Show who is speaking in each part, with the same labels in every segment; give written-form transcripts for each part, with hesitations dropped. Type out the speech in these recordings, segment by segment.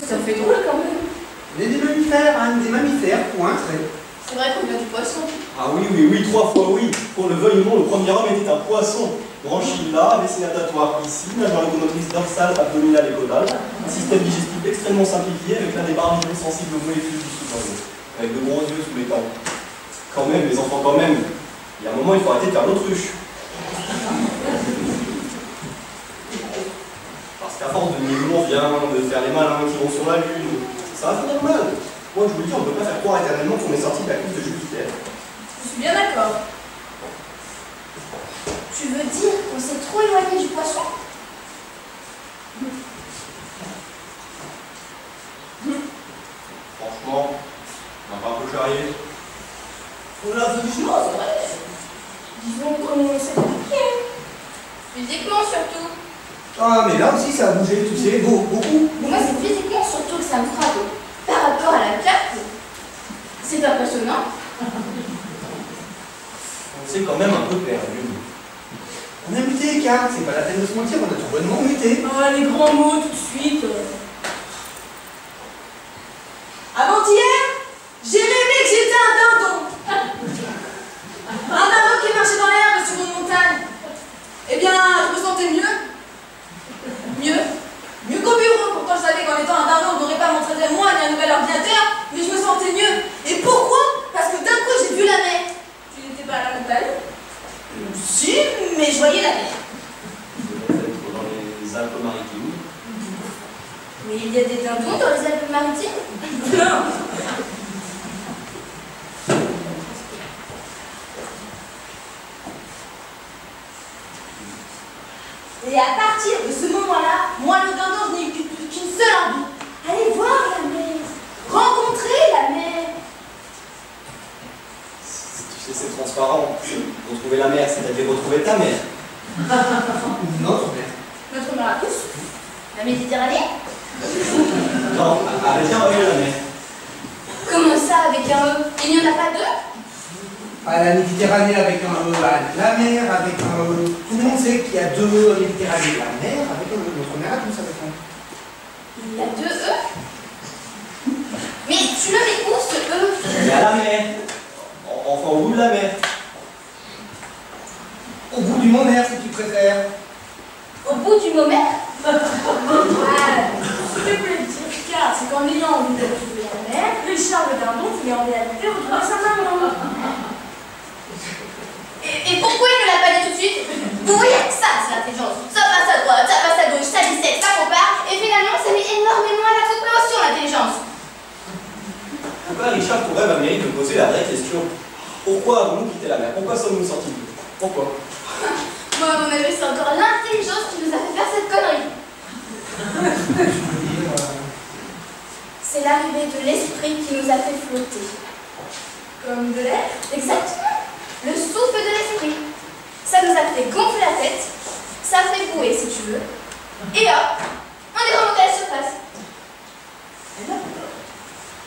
Speaker 1: Ça fait drôle quand même.
Speaker 2: On est des mammifères, hein, des mammifères, point.
Speaker 1: C'est vrai qu'on vient du poisson.
Speaker 3: Ah oui, oui, oui, 3 fois oui. Qu'on le veuille ou non, le premier homme était un poisson. Branchie là, vessie natatoire ici, nageant locomotrice dorsale, abdominale et caudale. Un système digestif extrêmement simplifié avec l'un des barres sensibles aux molécules du sous-cerveau. Avec de gros yeux sous les dents. Quand même, les enfants, quand même. Il y a un moment, il faut arrêter de faire l'autruche. Parce qu'à force de nier où on vient, de faire les malins qui vont sur la Lune, ça va finir mal. Moi, je vous le dis, on ne peut pas faire croire éternellement qu'on est sorti de la course de Jupiter.
Speaker 1: Je suis bien d'accord.
Speaker 4: Tu veux dire qu'on s'est trop éloigné du poisson?
Speaker 3: Franchement, on n'a pas un peu charrié.
Speaker 1: On l'a vu du jour, c'est vrai.
Speaker 4: Disons qu'on s'est compliqué.
Speaker 1: Physiquement surtout.
Speaker 2: Ah, mais là aussi, ça a bougé, tu sais, beaucoup.
Speaker 4: Mais moi, c'est physiquement surtout que ça me frappe. Par rapport à la carte, c'est impressionnant.
Speaker 3: On s'est quand même un peu perdu.
Speaker 2: On a muté, car c'est pas la peine de se mentir, on a tout bonnement muté.
Speaker 1: Ah, les grands mots tout de suite. Avant-hier, j'ai rêvé que j'étais un dindon. Un dindon qui marchait dans l'herbe sur une montagne. Eh bien, je me sentais mieux. Mieux qu'au bureau. Pourtant, je savais qu'en étant un dindon, on n'aurait pas montré de moi ni un nouvel ordinateur, mais je me sentais mieux. Et pourquoi? Parce que d'un coup, j'ai vu la mer. Tu n'étais pas à la montagne? Si, mais je voyais la mer.
Speaker 3: Peut-être dans les Alpes-Maritimes.
Speaker 4: Mais il y a des dindons dans les Alpes-Maritimes?
Speaker 1: Non.
Speaker 4: Et à partir de ce moment-là, moi, le dindon, je n'ai eu qu'une seule envie. Aller voir la mer. Rencontrer la mer.
Speaker 3: Tu sais, c'est transparent. Retrouver la mer, c'est-à-dire retrouver ta mère.
Speaker 2: Notre mère.
Speaker 4: Notre mer à tous. La Méditerranée.
Speaker 3: Non, avec un E, la mer.
Speaker 4: Comment ça, avec un E? Il n'y en a pas deux?
Speaker 2: À la Méditerranée avec un E, la mer avec un E. Tout le monde sait qu'il y a deux E en Méditerranée. La mer avec un E. Notre mer à tous avec un E.
Speaker 4: Il y a deux E? Mais tu le mets où, ce E?
Speaker 3: Mais à la mer. Enfin, au bout de la mer.
Speaker 2: Au bout du Mont-Mer, si tu préfères.
Speaker 4: Au bout du moment?
Speaker 1: Ce que je voulais dire, car c'est qu'en ayant envie de retrouver la mer, Richard le dindon voulait en réalité retrouver sa maman.
Speaker 4: Et pourquoi il ne l'a pas dit tout de suite? Vous voyez, ça, c'est l'intelligence. Ça passe à droite, ça passe à gauche, ça dissèque, ça compare, et finalement, ça met énormément à la compréhension, l'intelligence.
Speaker 3: Pourquoi Richard pourrait m'amener de poser la vraie question? Pourquoi avons-nous quitté la mer? Pourquoi sommes-nous sortis de l'eau? Pourquoi?
Speaker 4: Moi, à mon avis, c'est encore l'intelligence qui nous a fait faire cette connerie. C'est l'arrivée de l'esprit qui nous a fait flotter.
Speaker 1: Comme de l'air?
Speaker 4: Exactement. Le souffle de l'esprit. Ça nous a fait gonfler la tête, ça fait bouer si tu veux, et hop, on est remonté à la surface.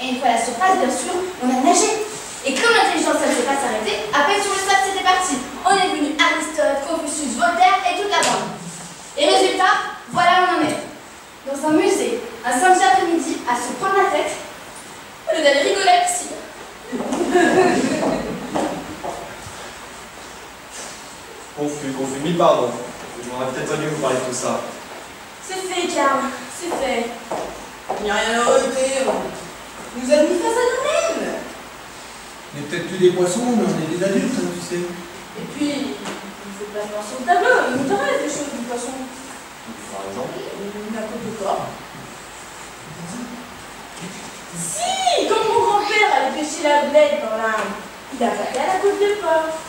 Speaker 4: Et une fois à la surface, bien sûr, on a nagé. Et comme l'intelligence, ça ne sait pas s'arrêter, à peine sur le sable, c'était parti. On est venu Aristote, Confucius, Voltaire et toute la bande. Et résultat, voilà où on en est. Dans un musée, un samedi après-midi, à se prendre la tête, au lieu d'aller rigoler à la piscine.
Speaker 3: Confus, mille pardon. Je m'aurais peut-être pas dû vous parler de tout ça.
Speaker 1: C'est fait, Karl, c'est fait. Il n'y a rien à regretter. Nous avons mis face à nous-mêmes.
Speaker 2: On est peut-être plus des poissons, mais on est des adultes, hein, tu sais.
Speaker 1: Et puis, il faut pas voir sur le tableau, il nous reste des choses du poisson.
Speaker 3: Par exemple.
Speaker 1: N'importe quoi. Si, quand mon grand-père allait pêcher la blette dans l'Inde, il a pas à la côte de porc.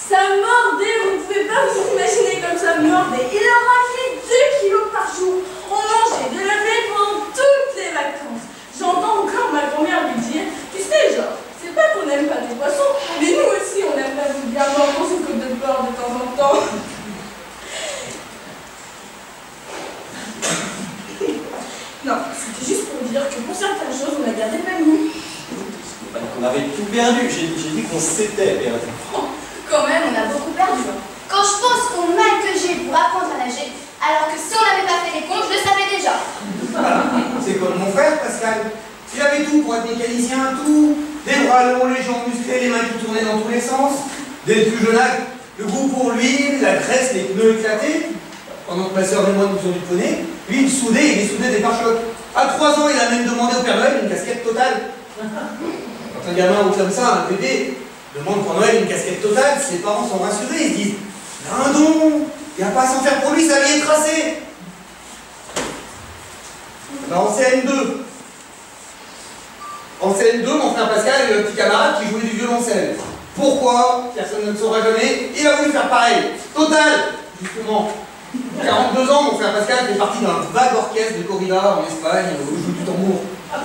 Speaker 1: Ça mordait, vous ne pouvez pas vous imaginer comme ça mordait. Il en raflait 2 kilos par jour. On mangeait de la blette pendant toutes les vacances. J'entends encore ma grand-mère lui dire, tu sais, genre, c'est pas qu'on n'aime pas les poissons, mais nous aussi on aime pas vous bien mordre pour ce côte de porc de temps en temps. Non, c'était juste pour dire que pour certaines choses, on a gardé le même goût.
Speaker 3: On avait tout perdu, j'ai dit qu'on s'était perdu.
Speaker 4: Oh, quand même, on a beaucoup perdu. Quand je pense au mal que j'ai pour apprendre à nager, alors que si on n'avait pas fait les comptes, je le savais déjà.
Speaker 2: Voilà, c'est comme mon frère. Pascal. Il avait tout pour être mécanicien, tout. Des bras longs, les jambes musclées, les mains qui tournaient dans tous les sens. Dès le plus jeune âge, le goût pour l'huile, la graisse, les pneus éclatés. Pendant que ma soeur et moi nous faisons du poney, lui il soudait des pare-chocs. À 3 ans, il a même demandé au Père Noël une casquette totale. Quand un gamin ou comme ça, un bébé, demande pour Noël une casquette totale, ses parents sont rassurés, ils se disent Lindon, il n'y a pas à s'en faire pour lui, sa vie est tracée. Alors en CN2, mon frère Pascal avait un petit camarade qui jouait du violoncelle. Pourquoi? Personne ne le saura jamais. Il a voulu faire pareil. Total, justement. 42 ans, mon frère Pascal fait partie d'un vague orchestre de corrida en Espagne où il joue du tambour.
Speaker 1: Pas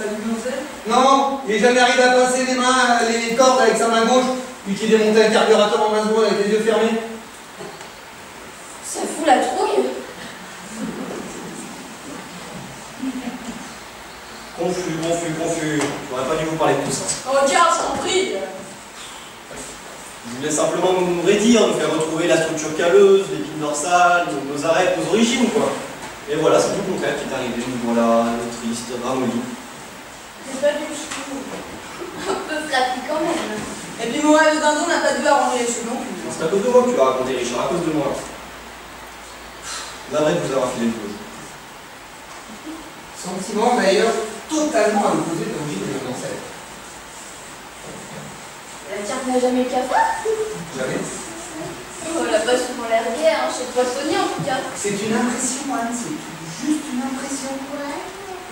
Speaker 1: du violoncelle?
Speaker 2: Non, il n'est jamais arrivé à passer les cordes avec sa main gauche, lui qui démontait un carburateur en main seconde avec les yeux fermés.
Speaker 4: Ça fout la trouille.
Speaker 3: Confus. J'aurais pas dû vous parler de tout ça.
Speaker 1: Oh, garde, je t'en prie.
Speaker 3: Je voulais simplement nous rédire, nous faire retrouver la structure calleuse, l'épine dorsale, nos arêtes, nos origines, quoi. Et voilà, c'est tout le contraire qui est arrivé. Nous voilà, triste, ramolli.
Speaker 1: C'est pas du tout.
Speaker 4: Un peu flappy quand même.
Speaker 1: Et puis moi, le dindon n'a pas dû arranger les cheveux non plus.
Speaker 3: C'est à cause de moi que tu vas raconter, Richard, à cause de moi. Navré de vous avoir filé le jeu.
Speaker 2: Sentiment d'ailleurs totalement à l'opposé de l'origine de violoncelle.
Speaker 4: La carte n'a jamais cafard.
Speaker 2: Jamais.
Speaker 4: Oh, elle a pas souvent l'air gaie, hein, chez Poissonnier en tout cas.
Speaker 2: C'est une impression, Anne, c'est juste une impression.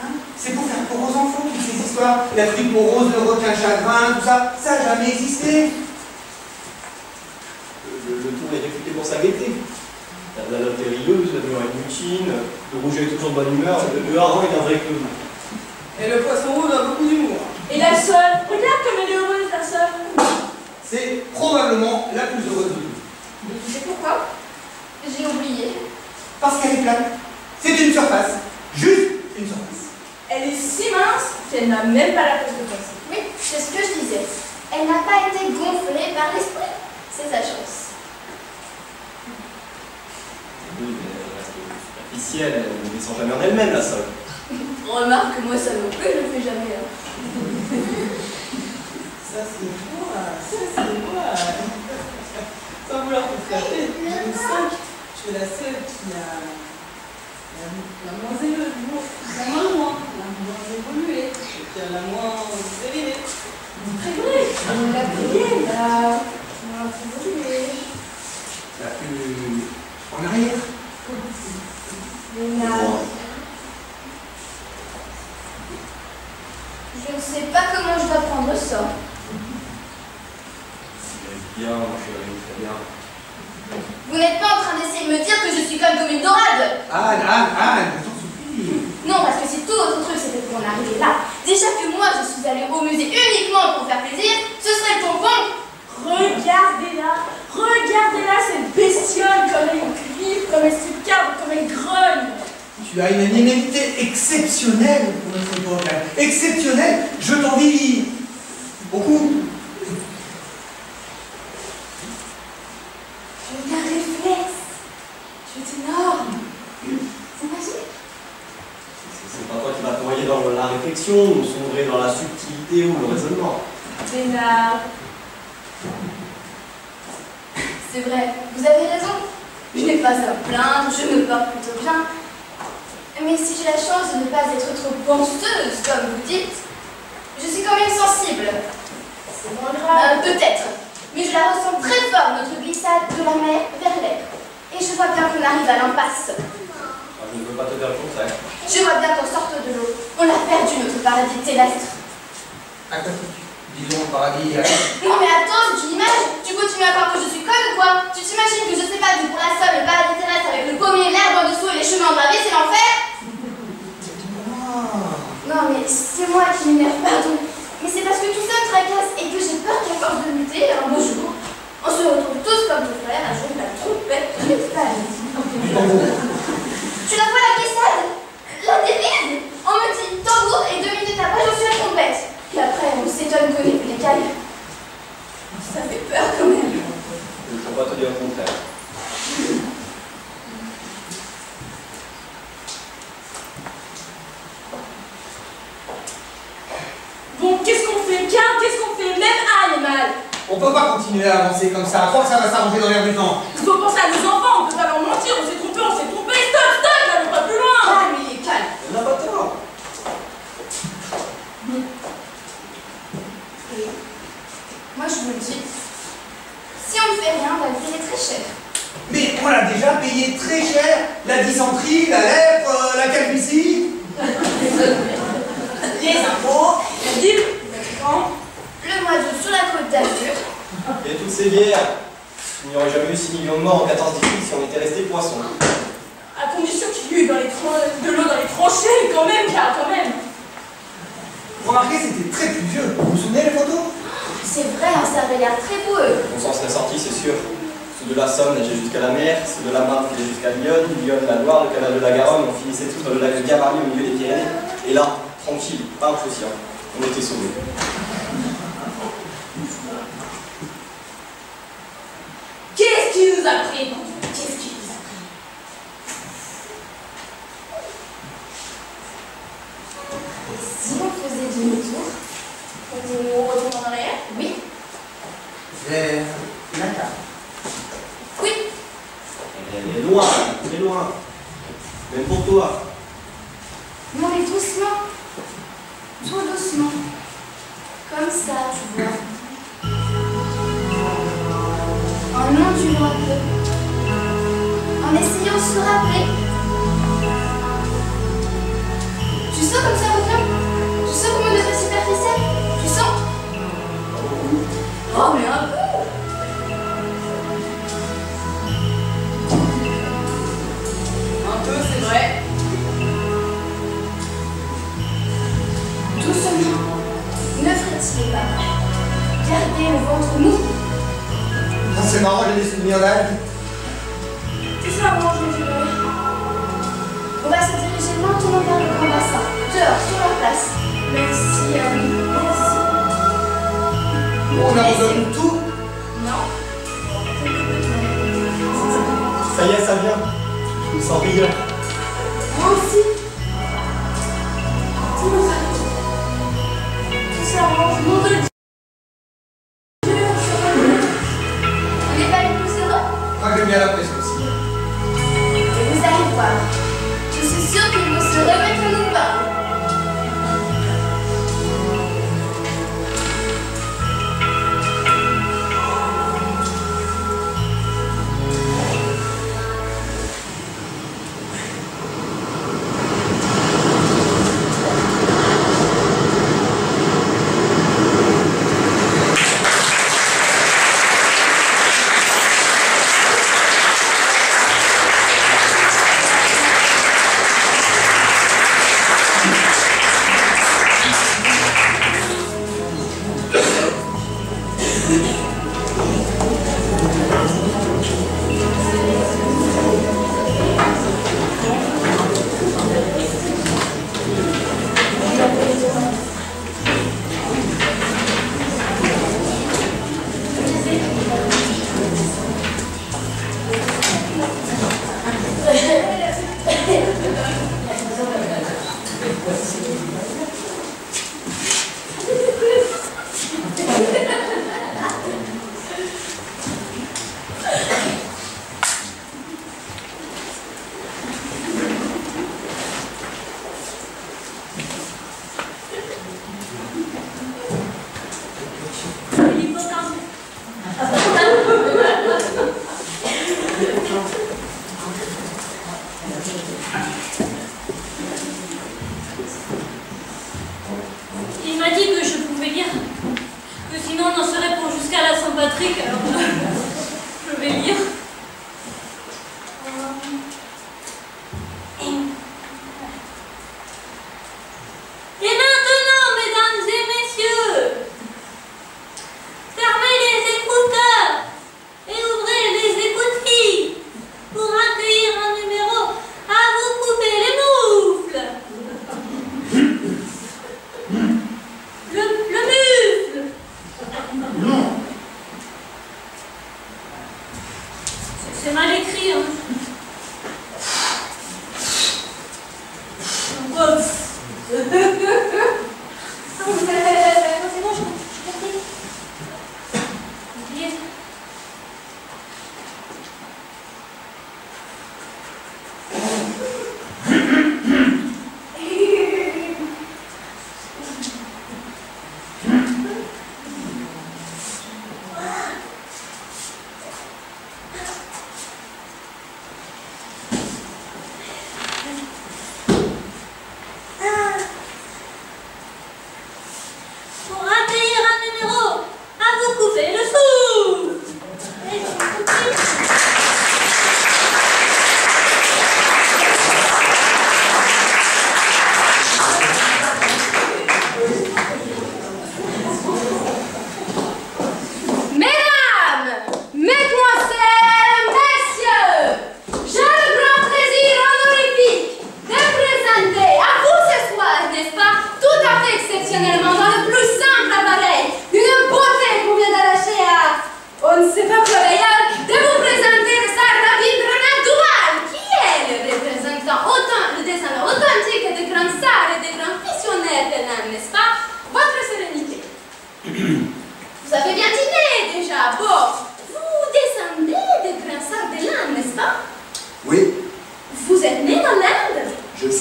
Speaker 2: Hein, c'est pour faire peur aux enfants, toutes ces histoires. La truite morose, le requin chagrin, tout ça, ça n'a jamais existé.
Speaker 3: Le tour est réputé pour sa gaieté. La note est rieuse, la mûre est mutine, le rouget est toujours de bonne humeur, le hareng est un vrai clown.
Speaker 1: Et le poisson rouge a beaucoup d'humour.
Speaker 4: Et la seule, regarde comme elle est heureuse, la seule.
Speaker 2: C'est probablement la plus heureuse de toutes.
Speaker 4: Et tu sais pourquoi? J'ai oublié.
Speaker 2: Parce qu'elle est plate. C'est une surface. Juste une surface.
Speaker 1: Elle est si mince qu'elle n'a même pas la place de passer.
Speaker 4: Oui, c'est ce que je disais. Elle n'a pas été gonflée par l'esprit. C'est sa chance.
Speaker 3: Oui, mais elle reste superficielle, elle ne descend jamais en elle-même, la seule.
Speaker 4: Remarque, moi ça non plus, je le fais jamais. Hein.
Speaker 1: Ça c'est moi. Sans vouloir te flatter, je me sens que je suis la seule qui a la moins élevée, la moins évoluée, qui a la moins éveillée.
Speaker 4: Très vrai, on l'a payé là. On l'a évolué.
Speaker 2: La plus en arrière.
Speaker 4: Mais là, je ne sais pas comment je dois prendre ça.
Speaker 3: Bien, ma chérie, très bien.
Speaker 4: Vous n'êtes pas en train d'essayer de me dire que je suis comme une dorade?
Speaker 2: Anne, je t'en supplie.
Speaker 4: Non, parce que si tout votre truc c'était pour en arriver là, déjà que moi je suis allée au musée uniquement pour faire plaisir, ce serait le tampon.
Speaker 1: Regardez-la cette bestiole, comme elle griffe, comme elle se cabre, comme elle grogne.
Speaker 2: Tu as une animalité exceptionnelle pour notre époque. Exceptionnelle, je t'envie beaucoup.
Speaker 4: Tu as un réflexe. Tu es énorme. C'est magique.
Speaker 3: C'est pas toi qui vas te noyer dans la réflexion, ou sombrer dans la subtilité ou le raisonnement.
Speaker 1: Bénard.
Speaker 4: C'est vrai, vous avez raison. Je n'ai pas à me plaindre, je me porte plutôt bien. Mais si j'ai la chance de ne pas être trop penseuse, comme vous dites, je suis quand même sensible.
Speaker 1: C'est moins grave.
Speaker 4: Peut-être. Mais je la ressens très fort, notre glissade de la mer vers l'air. Et je vois bien qu'on arrive à l'impasse.
Speaker 3: Ah, je ne veux pas te dire le contraire.
Speaker 4: Je vois bien qu'on sorte de l'eau. On a perdu notre paradis terrestre.
Speaker 2: Aquatique. Disons paradis.
Speaker 4: Non mais attends, c'est une image. Tu continues à croire que je suis conne ou quoi? Tu t'imagines que je sais pas d'où pour la somme, le paradis terrestre avec le pommier, l'herbe en dessous et les chemins gravés, c'est l'enfer? Non mais c'est moi qui m'énerve, pardon. Mais c'est parce que tout ça me tracasse et que j'ai peur qu'à force de lutter, un beau jour, on se retrouve tous comme des frères à jouer de la trompette de l'Espagne. Tu la vois la glissade? La dérive? On me dit tambour et 2 minutes après j'en suis la trompette. Et après on s'étonne qu'on ait plus les cailles. Ça fait peur quand même.
Speaker 3: Je ne peux pas te dire le contraire.
Speaker 2: On peut pas continuer à avancer comme ça, à croire que ça va s'arranger dans l'air du temps.
Speaker 1: Il faut penser à nos enfants, on peut pas leur mentir, on s'est trompé, stop, n'allons pas plus loin.
Speaker 4: Ah, mais il est calme.
Speaker 3: On n'a pas tort.
Speaker 4: Et moi, je me dis, si on ne fait rien, on va le payer très cher.
Speaker 2: Mais on l'a déjà payé très cher, la dysenterie, la lèpre, la calvitie.
Speaker 4: Les impôts,
Speaker 1: La dîme, le camp.
Speaker 4: le mois d'août sur la côte d'Azur.
Speaker 3: Et toutes ces bières, il n'y aurait jamais eu 6 millions de morts en 14-18 si on était resté poisson.
Speaker 1: À condition qu'il y ait eu de l'eau dans les tranchées, quand même, car quand même.
Speaker 2: Remarquez, c'était très pluvieux. Vous vous souvenez les photos?
Speaker 4: C'est vrai, hein, ça avait l'air très beau.
Speaker 3: On s'en serait sorti, c'est sûr. Ceux de la Somme nageaient jusqu'à la mer, ceux de la Marne filaient jusqu'à Lyon, Lyon la Loire, le canal de la Garonne, on finissait tous dans le lac de Gavarnie au milieu des Pyrénées. Et là, tranquille, pas un souci, on était sauvés.
Speaker 1: Qu'est-ce qui nous a pris? Qu'est-ce qui nous a pris?
Speaker 4: Si on faisait demi-tour,
Speaker 1: On retourne en arrière?
Speaker 4: oui,
Speaker 2: Vers la carte.
Speaker 4: oui,
Speaker 3: Elle est loin, elle est loin. Même pour toi.
Speaker 4: non mais doucement, tout doucement, comme ça, tu vois. En ondulant un peu, en essayant de se rappeler. Tu sens comme ça revient? Tu sens comme on est superficiel? Tu sens? Oh mais un peu!
Speaker 1: Un peu, c'est vrai.
Speaker 4: Doucement, ne ferait-il pas garder le ventre mou?
Speaker 2: Ah, c'est marrant, j'ai des souvenirs d'âge.
Speaker 1: C'est ça, moi, je me dirais.
Speaker 4: On va se diriger lentement vers le grand bassin, dehors, sur la place. Merci, Annie, merci.
Speaker 2: On abandonne tout.
Speaker 4: Non.
Speaker 3: Ça y est, ça vient. Je me sens rigueur.
Speaker 4: Moi aussi.
Speaker 1: Tout ça arrange, nom de Dieu.
Speaker 4: On n'est pas les plus heureux?
Speaker 2: Moi, j'aime bien la pression aussi.
Speaker 4: Et vous allez voir. Je suis sûre qu'ils vont se remettre à nous parler.
Speaker 5: Il m'a dit que je pouvais lire, que sinon on en serait pour jusqu'à la Saint-Patrick, alors je vais lire. Et maintenant, mesdames et messieurs, fermez les écouteurs et ouvrez les écoutilles pour accueillir un numéro à vous couper les moufles. Le mufle.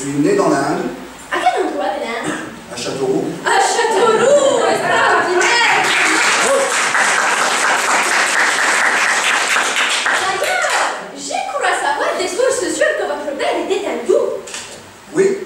Speaker 6: suis né dans l'Inde,
Speaker 4: À quel endroit de l'Inde?
Speaker 6: à Châteauroux.
Speaker 4: À Châteauroux, extraordinaire! D'ailleurs, j'ai cru savoir des sources sûres que votre père était hindou.
Speaker 6: Oui,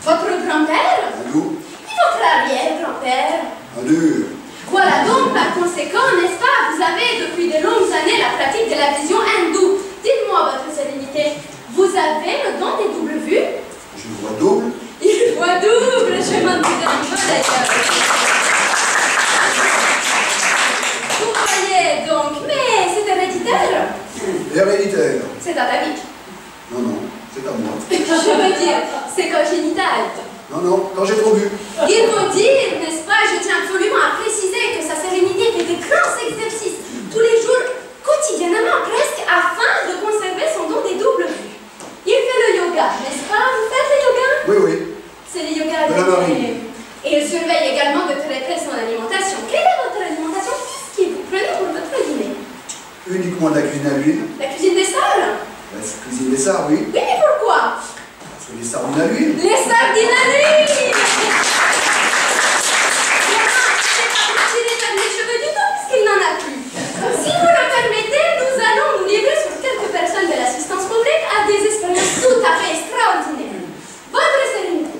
Speaker 4: Votre grand-père?
Speaker 6: hindou,
Speaker 4: Et votre arrière-grand-père?
Speaker 6: hindu.
Speaker 4: Voilà donc, par conséquent, n'est-ce pas, vous avez depuis de longues années la pratique de la vision hindoue. Dites-moi, votre sérénité, vous avez le don des doubles vues?
Speaker 6: Je vois double.
Speaker 4: Il voit double, je m'en doutais un peu d'ailleurs. Vous voyez donc, mais c'est héréditaire.
Speaker 6: Héréditaire.
Speaker 4: C'est à ta vie.
Speaker 6: Non, non, c'est à moi.
Speaker 4: Je veux dire, c'est congénital.
Speaker 6: Non, non, quand j'ai trop bu.
Speaker 4: Il faut dire, n'est-ce pas, je tiens absolument à préciser que sa sérénité fait de grands exercices, tous les jours, quotidiennement presque, afin de conserver son don des doubles vues. Il fait le yoga, n'est-ce pas? Vous faites le yoga?
Speaker 6: Oui, oui.
Speaker 4: C'est le yoga
Speaker 6: De la marine.
Speaker 4: Et il surveille également de très près son alimentation. Quelle est votre alimentation? Qu'est-ce que vous prenez pour votre dîner?
Speaker 6: Uniquement de la cuisine à l'huile.
Speaker 4: La cuisine des sardes?
Speaker 6: La cuisine des sards, oui.
Speaker 4: Oui, mais pourquoi?
Speaker 6: Parce que les sardines à l'huile.
Speaker 4: Les sardines à l'huile! C'est pas pour tirer par les cheveux du tout, puisqu'il n'en a plus. Si vous le permettez, nous allons nous livrer sur quelques personnes de l'assistance publique à des expériences tout à fait extraordinaires. Votre sérénité,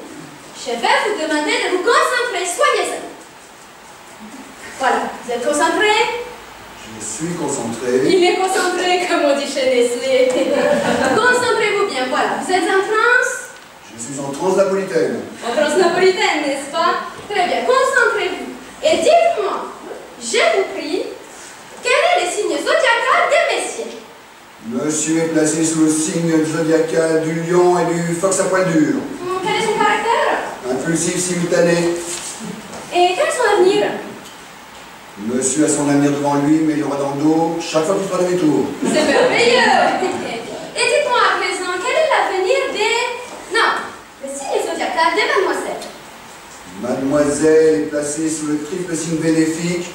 Speaker 4: je vais vous demander de vous concentrer, soyez ça. Voilà, vous êtes concentrés?
Speaker 6: Je suis concentré.
Speaker 4: Il est concentré, comme on dit chez Nestlé. Concentrez-vous bien, voilà. Vous êtes en transe?
Speaker 6: Je suis en transe napolitaine.
Speaker 4: En transe napolitaine, n'est-ce pas? Très bien, concentrez-vous. Et dites-moi, je vous prie, quel est le signe zodiacal des messieurs?
Speaker 6: Monsieur est placé sous le signe zodiacal du lion et du fox à poil dur.
Speaker 4: Quel est son caractère?
Speaker 6: Impulsif simultané.
Speaker 4: Et quel est son avenir?
Speaker 6: Monsieur a son avenir devant lui, mais il aura dans le dos chaque fois qu'il fera demi-tour.
Speaker 4: C'est merveilleux. Et dites-moi à présent, quel est l'avenir des... Non, le signe zodiacal des mademoiselles.
Speaker 6: Mademoiselle est placée sous le triple signe bénéfique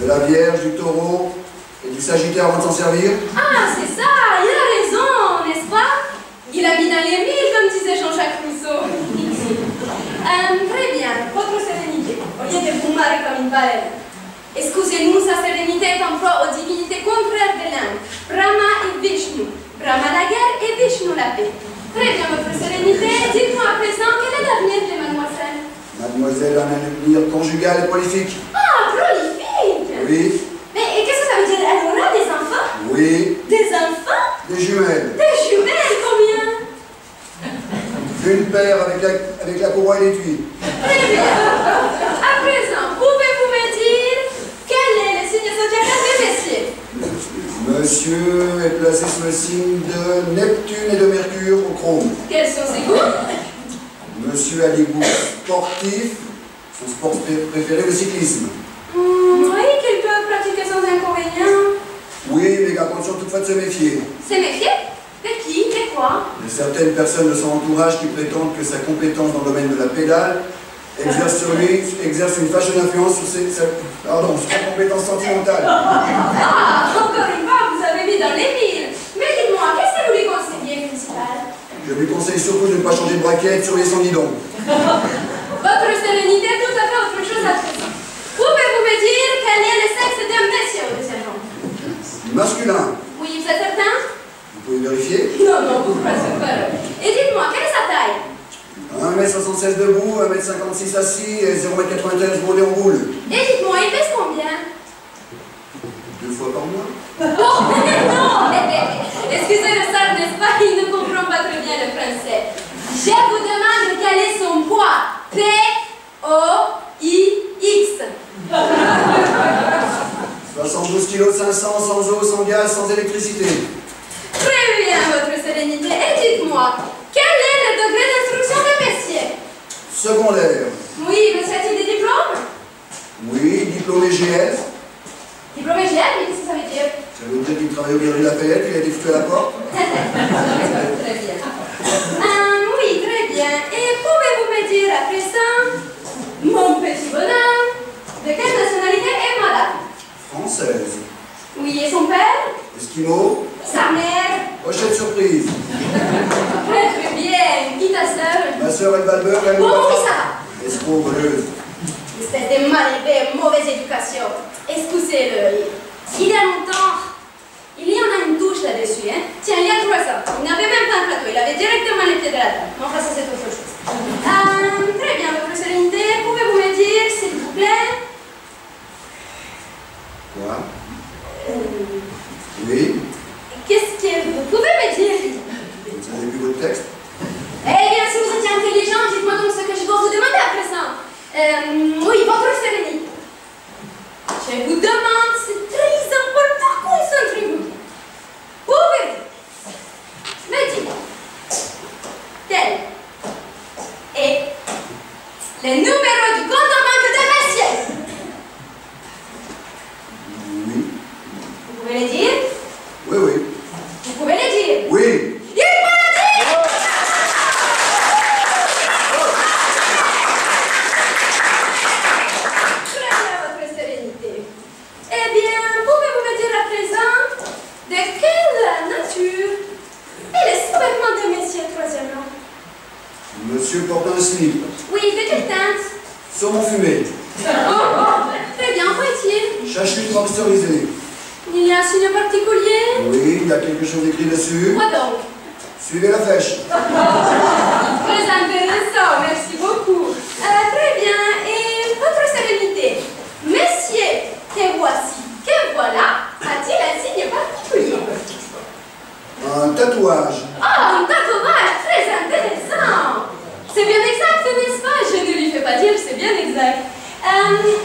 Speaker 6: de la Vierge, du Taureau et du Sagittaire avant de s'en servir.
Speaker 4: Ah, c'est ça, il a raison, n'est-ce pas? Il a mis dans les mille, comme disait Jean-Jacques Rousseau. Très bien, votre sérénité, au lieu de vous marrer comme une baleine. Excusez-nous, sa sérénité est en proie aux divinités contraires de l'Inde, Brahma et Vishnu. Brahma la guerre et Vishnu la paix. Très bien, votre sérénité, dites-moi à présent, quel est l'avenir des mademoiselles?
Speaker 6: Mademoiselle a un avenir conjugal et prolifique.
Speaker 4: Ah, prolifique!
Speaker 6: Oui,
Speaker 4: Mais qu'est-ce que ça veut dire? Elle aura des enfants?
Speaker 6: oui,
Speaker 4: Des enfants?
Speaker 6: des jumelles.
Speaker 4: Des jumelles, combien?
Speaker 6: Une paire avec la courroie et les tuiles.
Speaker 4: Très bien. À présent, pouvez-vous me dire quel est le signe zodiacal des messieurs?
Speaker 6: Monsieur est placé sous le signe de Neptune et de Mercure au chrome.
Speaker 4: Quels sont ses goûts?
Speaker 6: Monsieur a des goûts sportifs. Son sport préféré, le cyclisme.
Speaker 4: Oui, qu'il peut pratiquer sans inconvénient.
Speaker 6: Oui, mais attention toutefois de se méfier.
Speaker 4: C'est méfier? De qui? De quoi?
Speaker 6: Il y a certaines personnes de son entourage qui prétendent que sa compétence dans le domaine de la pédale exerce une fâcheuse influence sur sa compétence sentimentale.
Speaker 4: Ah, encore une fois, vous avez mis dans les mille. Mais dites-moi, qu'est-ce que vous lui conseillez, principal?
Speaker 6: Je lui conseille surtout de ne pas changer de braquette, surveiller son guidon.
Speaker 4: Votre sérénité, tout à fait autre chose à présent. Pouvez-vous me dire quel est le sexe d'un monsieur de ce genre?
Speaker 6: Masculin.
Speaker 4: Oui, vous êtes certain?
Speaker 6: Vous pouvez vérifier.
Speaker 4: Non, non, vous croyez pas. Et dites-moi, quelle est sa taille?
Speaker 6: 1m76 debout, 1m56 assis et 0m93 roulé en boule.
Speaker 4: Et dites-moi, il pèse combien?
Speaker 6: 2 fois par mois.
Speaker 4: Oh, non! Excusez le sale, n'est-ce pas? Il ne comprend pas très bien le français. Je vous demande quel est son poids. P-O-I-X.
Speaker 6: 72 kg 500, sans eau, sans gaz, sans électricité.
Speaker 4: Très bien, votre sérénité. Et dites-moi, quel est le degré d'instruction de messieurs?
Speaker 6: Secondaire.
Speaker 4: Oui, monsieur a-t-il des diplômes?
Speaker 6: Oui, diplômé GF.
Speaker 4: Diplômé GF, qu'est-ce que ça veut dire?
Speaker 6: Ça veut dire qu'il travaille au Galerie Lafayette, il a été foutu à la porte.
Speaker 4: Très bien. Oui, très bien. Et pouvez-vous me dire à présent, mon petit bonhomme, de quelle nationalité est madame?
Speaker 6: Française.
Speaker 4: Oui, et son père?
Speaker 6: Esquimau.
Speaker 4: Sa mère?
Speaker 6: Pochette surprise.
Speaker 4: Très bien. Qui ta sœur?
Speaker 6: La sœur Edvalbeur, elle
Speaker 4: Bon,
Speaker 6: nous
Speaker 4: oui, ça va.
Speaker 6: escroc, voleuse.
Speaker 4: Espèce de mal élevé, mauvaise éducation. Excusez-le. Il y a longtemps, il y en a une touche là-dessus, hein. Tiens, il y a 3 ans. Il n'avait même pas un plateau, il avait directement les pieds de la table. Enfin, ça, c'est autre chose. Très bien, votre sérénité, pouvez-vous me dire, s'il vous plaît?
Speaker 6: Quoi? Oui?
Speaker 4: Qu'est-ce que vous pouvez me dire?
Speaker 6: Vous avez vu votre texte?
Speaker 4: Eh bien, si vous étiez intelligent, dites-moi donc ce que je dois vous demander à présent. Oui, votre sérénité. Je vous demande, c'est très important, concentrez-vous. Pouvez-vous me dire quel est le numéro du compte en banque de monsieur?
Speaker 6: Oui.
Speaker 4: Vous pouvez le dire?
Speaker 6: Oui, oui.
Speaker 4: Vous pouvez le dire?
Speaker 6: Oui.
Speaker 4: Il peut le dire! Très bien, votre sérénité. Eh bien, pouvez-vous me dire à présent de quelle nature est le sous-vêtement de monsieur troisièmement?
Speaker 6: Monsieur porte un slip.
Speaker 4: Oui, de quelle teinte?
Speaker 6: Saumon fumé.
Speaker 4: Très bien, où est-il?
Speaker 6: Chachute mobsterisée.
Speaker 4: Il y a un signe particulier?
Speaker 6: Oui, il y a quelque chose écrit dessus.
Speaker 4: Quoi donc?
Speaker 6: Suivez la flèche.
Speaker 4: Très intéressant, merci beaucoup. Très bien, et votre sérénité, messieurs, que voici, que voilà, a-t-il un signe particulier?
Speaker 6: Un tatouage.
Speaker 4: Ah, un tatouage, très intéressant. C'est bien exact, n'est-ce pas? Je ne lui fais pas dire, c'est bien exact.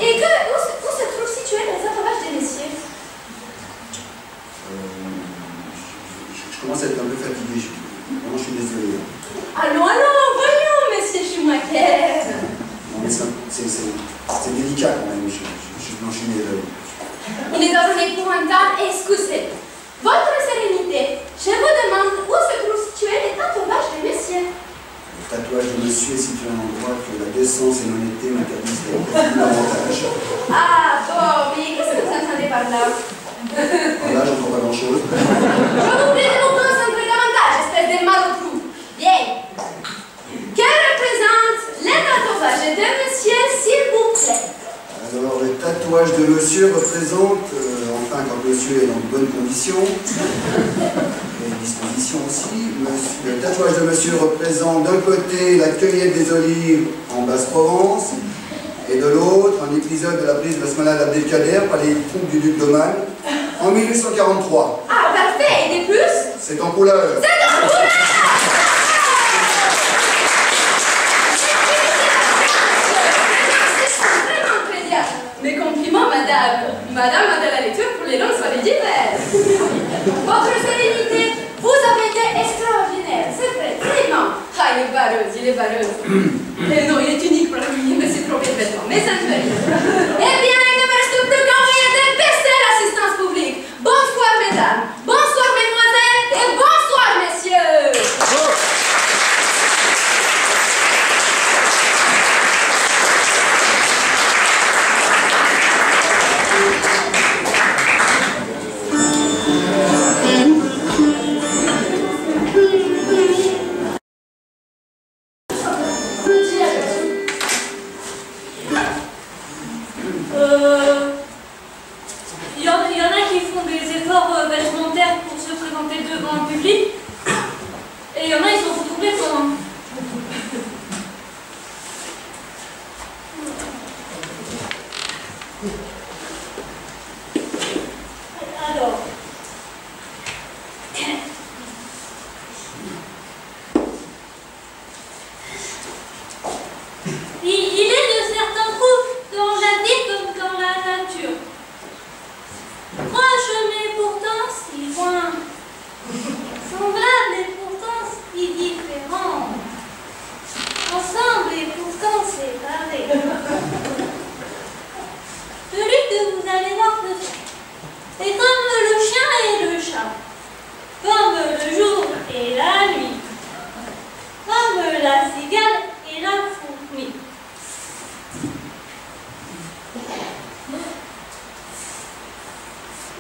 Speaker 4: Et où se trouve situé le tatouage des messieurs?
Speaker 6: Je commence à être un peu fatigué. Vraiment, je suis désolé.
Speaker 4: Allons, voyons, monsieur Schumacher.
Speaker 6: Non, mais c'est délicat quand même. Je suis désolé.
Speaker 4: Il est dans un épouvantable, excusez. Votre sérénité, je vous demande où se trouve situé le tatouage des messieurs?
Speaker 6: Le tatouage de monsieur est situé à un endroit que la décence et l'honnêteté m'interdisent davantage.
Speaker 4: Ah, bon, mais qu'est-ce que vous entendez par là?
Speaker 6: Alors là, j'entends pas grand-chose.
Speaker 4: Je vous prie de vous concentrer davantage, espèce de malotrou. Bien. Que représente le tatouage de monsieur, s'il vous plaît?
Speaker 6: Alors, le tatouage de monsieur représente, enfin, quand monsieur est dans de bonnes conditions, et dispositions aussi, le tatouage de monsieur représente d'un côté la cueillette des olives en Basse-Provence, et de l'autre, un épisode de la prise de la Smala d'Abdelkader par les troupes du duc d'Oman en 1843.
Speaker 4: Ah, parfait, et des plus?
Speaker 6: C'est en couleur.
Speaker 4: C'est en couleur! Mes compliments, madame. Madame a de la lecture pour les langues soirées d'hiver. Votre sérénité, vous avez été extraordinaire, c'est vrai, vraiment. Ah, il est vareuse. Non, il est unique pour lui, mais c'est trop bêtement, mais ça ne fait rien. Eh bien, il ne me reste plus qu'à envoyer de baisser l'assistance publique. Bonsoir, mesdames, bonsoir, mesdemoiselles, et bonsoir, messieurs.
Speaker 5: Il y en a qui font des efforts vestimentaires pour se présenter devant un public, et il y en a qui s'en foutent complètement. Alors, il est de certains coups dans la vie comme dans la nature. Proches mais pourtant si loin. Semblables et pourtant si différents. Ensemble et pourtant séparés. Celui que vous allez voir peut-être est comme le chien et le chat. Comme le jour et la nuit. Comme la cigale et la fourmi.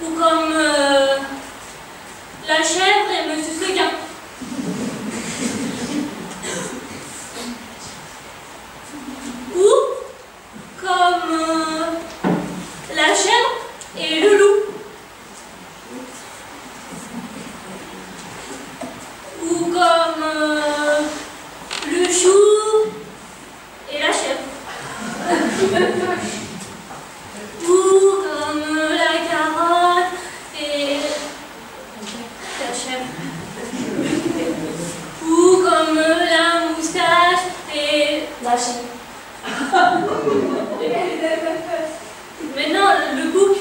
Speaker 5: Ou comme la chèvre et Monsieur Seguin.
Speaker 4: arraché.
Speaker 5: Mais non, le bouc.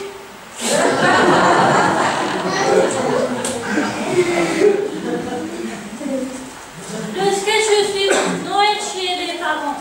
Speaker 5: Le sketch suivant, Noël chez les parents.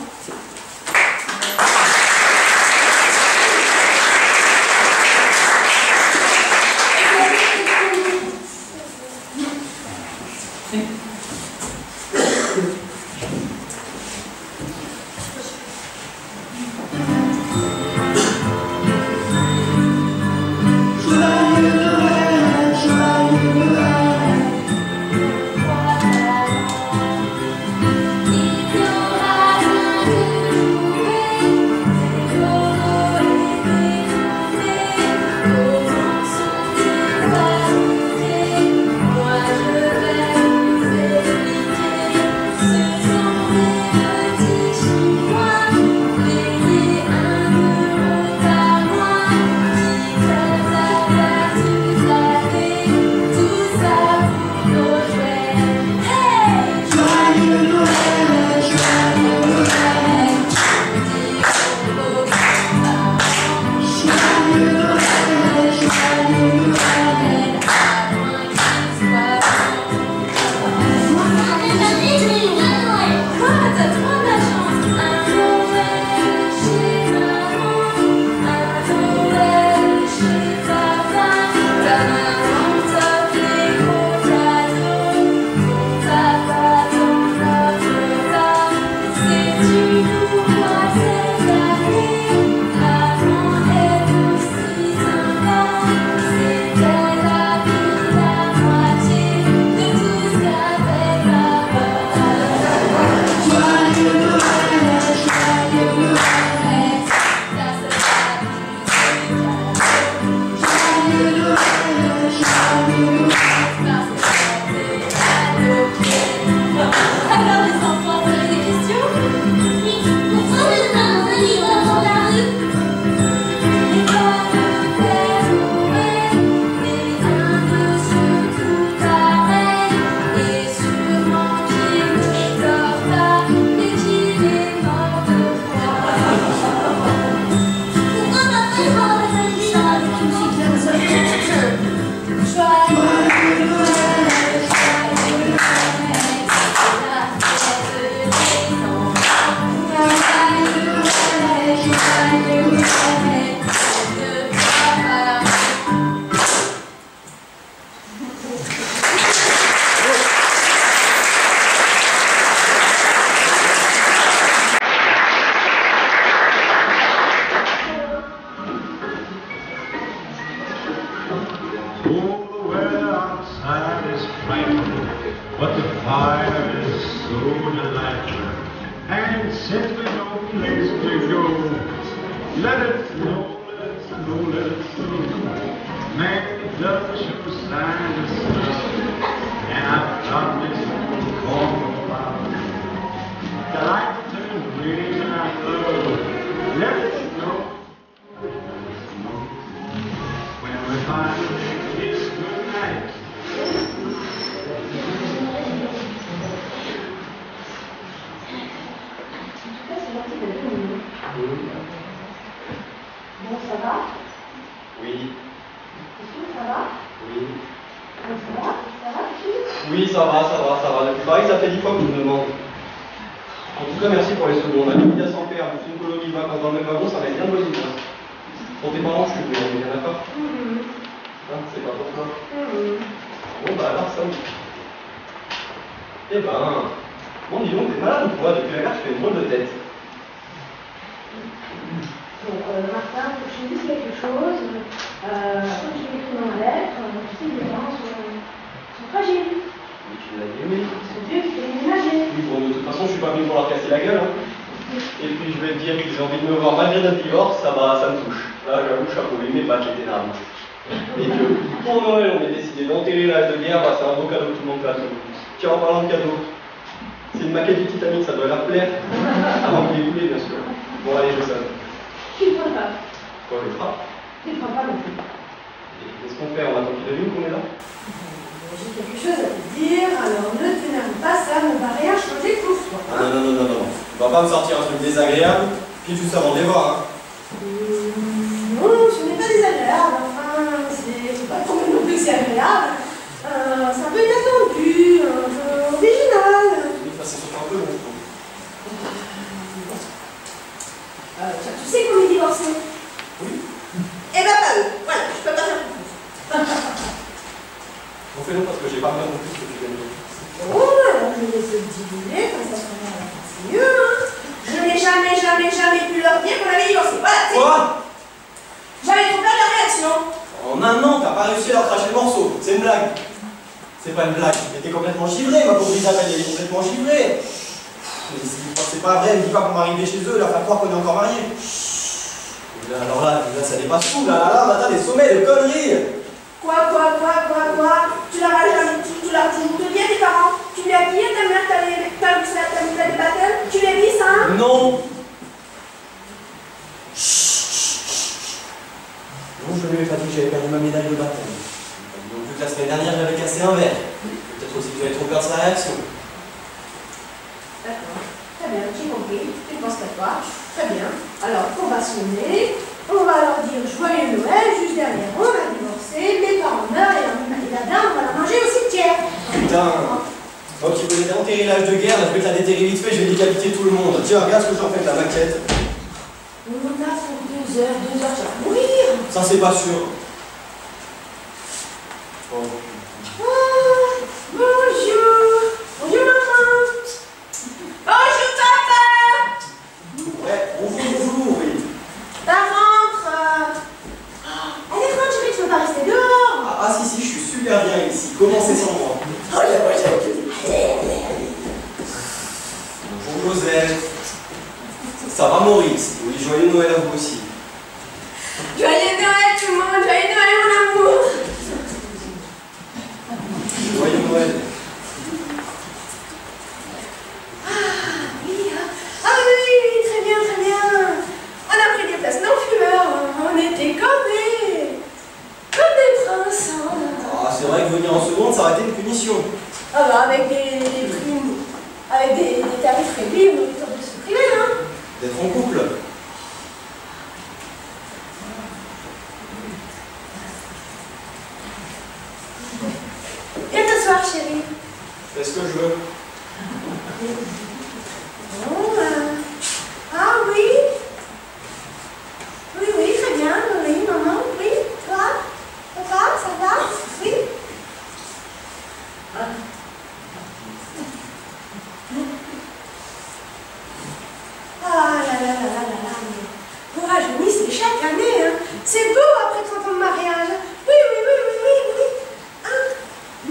Speaker 1: Bon, ça va?
Speaker 3: Oui.
Speaker 1: Ça va?
Speaker 3: Oui.
Speaker 1: Ça va? Ça va,
Speaker 3: Oui, ça va. Depuis Paris, ça fait 10 fois qu'on me demande. En tout cas, merci pour les secondes. La vie à sans père, une colonie vacances dans le même wagon, ça va être bien de hein. Pour tes parents, je suis venu, on est bien d'accord? C'est pas pour toi. Bon, bah alors, ça me... Eh ben... Bon, dis donc, t'es malade ou quoi? Depuis la gare, tu fais une drôle de tête.
Speaker 1: Bon, Martin, faut que je te dise quelque chose. Comme je l'ai écrit dans ma lettre, tu sais, les parents sont fragiles.
Speaker 3: Mais tu l'as dit, oui.
Speaker 1: Ils sont vieux, ils sont déménagés.
Speaker 3: Oui, bon, de toute façon, je suis pas venu pour leur casser la gueule. Hein. Et puis, je vais te dire que j'ai envie de me voir malgré notre divorce, ça me touche. Là, j'avoue, chapeau, il met pas que j'étais énorme. Et que, pour Noël, on a décidé d'enterrer l'âge de guerre, bah, c'est un beau cadeau que tout le monde fait à tout le monde. Tiens, en parlant de cadeaux, c'est une maquette du Titanic, ça doit leur plaire. Avant que les voulez, bien sûr. Bon, allez, je savais.
Speaker 1: Tu ne feras pas.
Speaker 3: Quoi, je le ferai?
Speaker 1: Tu ne feras pas non plus.
Speaker 3: Qu'est-ce qu'on fait? On attend qu'il devine qu'on est là?
Speaker 1: J'ai quelque chose à te dire, alors ne t'énerve pas, ça ne va rien changer pour toi.
Speaker 3: Non. Tu vas pas me sortir un truc désagréable, puis juste avant de les voir, hein.
Speaker 1: Non, ce n'est pas désagréable, enfin, c'est pas trop non plus que c'est agréable. C'est un peu inattendu, un peu original.
Speaker 3: Oui, enfin, c'est surtout un peu long.
Speaker 1: Tu sais qu'on est divorcés?
Speaker 3: Oui.
Speaker 1: Eh ben pas eux, voilà, je peux pas faire plus.
Speaker 3: On fait long parce que j'ai pas bien compris ce que tu viens de dire.
Speaker 1: Bon, alors je vais les diviser, comme ça sera mieux, hein. Je n'ai jamais pu leur dire qu'on avait divorcé. Voilà, c'est
Speaker 3: Quoi?
Speaker 1: J'avais trop peur de leur réaction.
Speaker 3: En un an, t'as pas réussi à leur cracher le morceau. C'est une blague. C'est pas une blague. Mais t'es complètement givrée, ma pauvre Isabelle, elle est complètement givrée. C'est pas vrai, me dis pas qu'on va arriver chez eux, leur faire croire qu'on est encore mariés. Alors là, ça dépasse tout, là, on atteint des sommets de conneries.
Speaker 1: Quoi? Tu leur as jamais dit, tu leur dis à tes parents. Tu lui as dit à ta mère que t'as des baptêmes. Tu lui as dit ça, hein?
Speaker 3: Non. Non, je ne lui ai pas dit que j'avais perdu ma médaille de baptême. Donc, vu que la semaine dernière, j'avais cassé un verre. Peut-être aussi que j'avais trop peur de sa réaction.
Speaker 1: D'accord. Très bien, j'ai compris. Tu penses qu'à toi. Très bien. Alors, on va sonner. On va leur dire joyeux Noël. Juste derrière, on a divorcé. Mes parents meurent et la dinde, on va la manger au cimetière.
Speaker 3: Putain. Oh, tu veux enterrer l'âge de guerre, je vais te la déterrer vite fait, je vais décapiter tout le monde. Tiens, regarde ce que j'en fais de la maquette.
Speaker 1: On a pour 2 heures, tu vas mourir.
Speaker 3: Ça, c'est pas sûr. Oh.
Speaker 1: Bonjour maman. Bonjour papa.
Speaker 3: Ouais, bonjour, oui.
Speaker 1: Ta rentre. Allez, rentre chérie, tu veux pas rester dehors?
Speaker 3: Ah, si, je suis super bien ici. Commencez sans moi. Bonjour Joseph. Ça va Maurice? Oui, joyeux Noël à vous aussi.
Speaker 1: Joyeux Noël tout le monde, joyeux Noël mon amour.
Speaker 3: Joyeux Noël.
Speaker 1: Oui, très bien. On a pris des places non fumeurs, on était comme des princes.
Speaker 3: Ah, c'est vrai que venir en seconde, ça aurait été une punition.
Speaker 1: Ah bah avec des primes, avec des tarifs réduits, on est obligé de se priver, hein.
Speaker 3: D'être en couple.
Speaker 1: Viens t'asseoir chérie.
Speaker 3: Je fais ce que je veux.
Speaker 1: Bon, ah oui. Oui, très bien, oui, maman, oui, toi, papa, ça va, oui. Ah là là, mais vous rajeunissez chaque année, hein. C'est beau après 30 ans de mariage. Oui. Hein?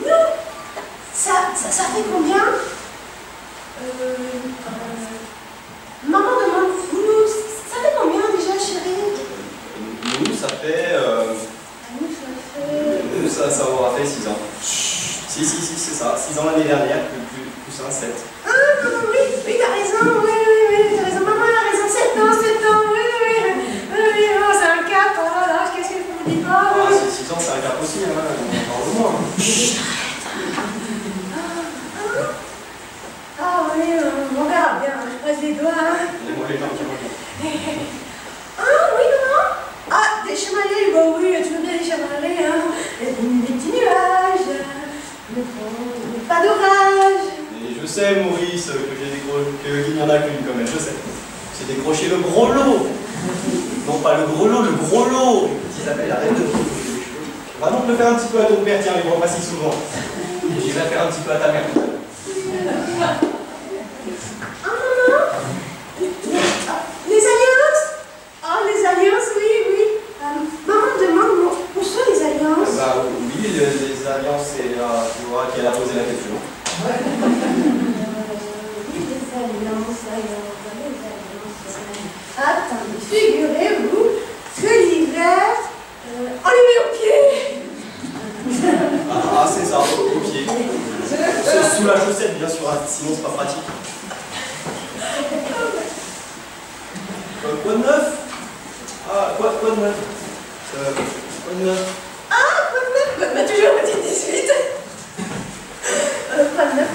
Speaker 1: Non. Ça fait combien? Maman demande, nous, ça fait combien déjà, chérie?
Speaker 3: Nous, ça fait...
Speaker 1: Nous, ça fait...
Speaker 3: Ça aura fait 6 ans. Si, c'est ça. 6 ans l'année dernière, plus 1, 7.
Speaker 1: Ah, oui, t'as raison, oui, t'as raison. Maman, elle a raison, 7 ans, oui, oh, c'est un cap, oh là là, qu'est-ce que vous me dites pas?
Speaker 3: Ah, 6 ans, c'est un cap aussi, hein. Encore de moins.
Speaker 1: Ah oui, on verra bien, je presse les doigts. Hein.
Speaker 3: Et moi, les gens qui reviennent.
Speaker 1: Ah oui, maman? Ah, des chamallows, bah oui, tu veux bien les chamallows, hein. Des petits nuages, pas d'orage.
Speaker 3: Et je sais, Maurice, qu'il n'y en a qu'une comme elle, je sais. C'est décrocher le gros lot. Non, pas le gros lot, le gros lot. Isabelle, arrête de... Va donc le faire un petit peu à ton père, tiens, il ne voit pas si souvent. Et j'irai faire un petit peu à ta mère.
Speaker 1: Ah, maman? Les alliances? Ah, les alliances, oui. Maman me demande où sont les alliances?
Speaker 3: Bah oui, les alliances, c'est tu vois qu'elle a posé la question.
Speaker 1: Oui, les alliances. Attendez, figurez-vous que l'hiver, on les met au pied.
Speaker 3: Ah, c'est ça, au pied. Sous la chaussette, bien sûr, sinon c'est pas pratique. Quoi de neuf? Ah, quoi de neuf? Quoi de neuf?
Speaker 1: Ah, quoi de neuf? Toujours au petit 18. Quoi de neuf?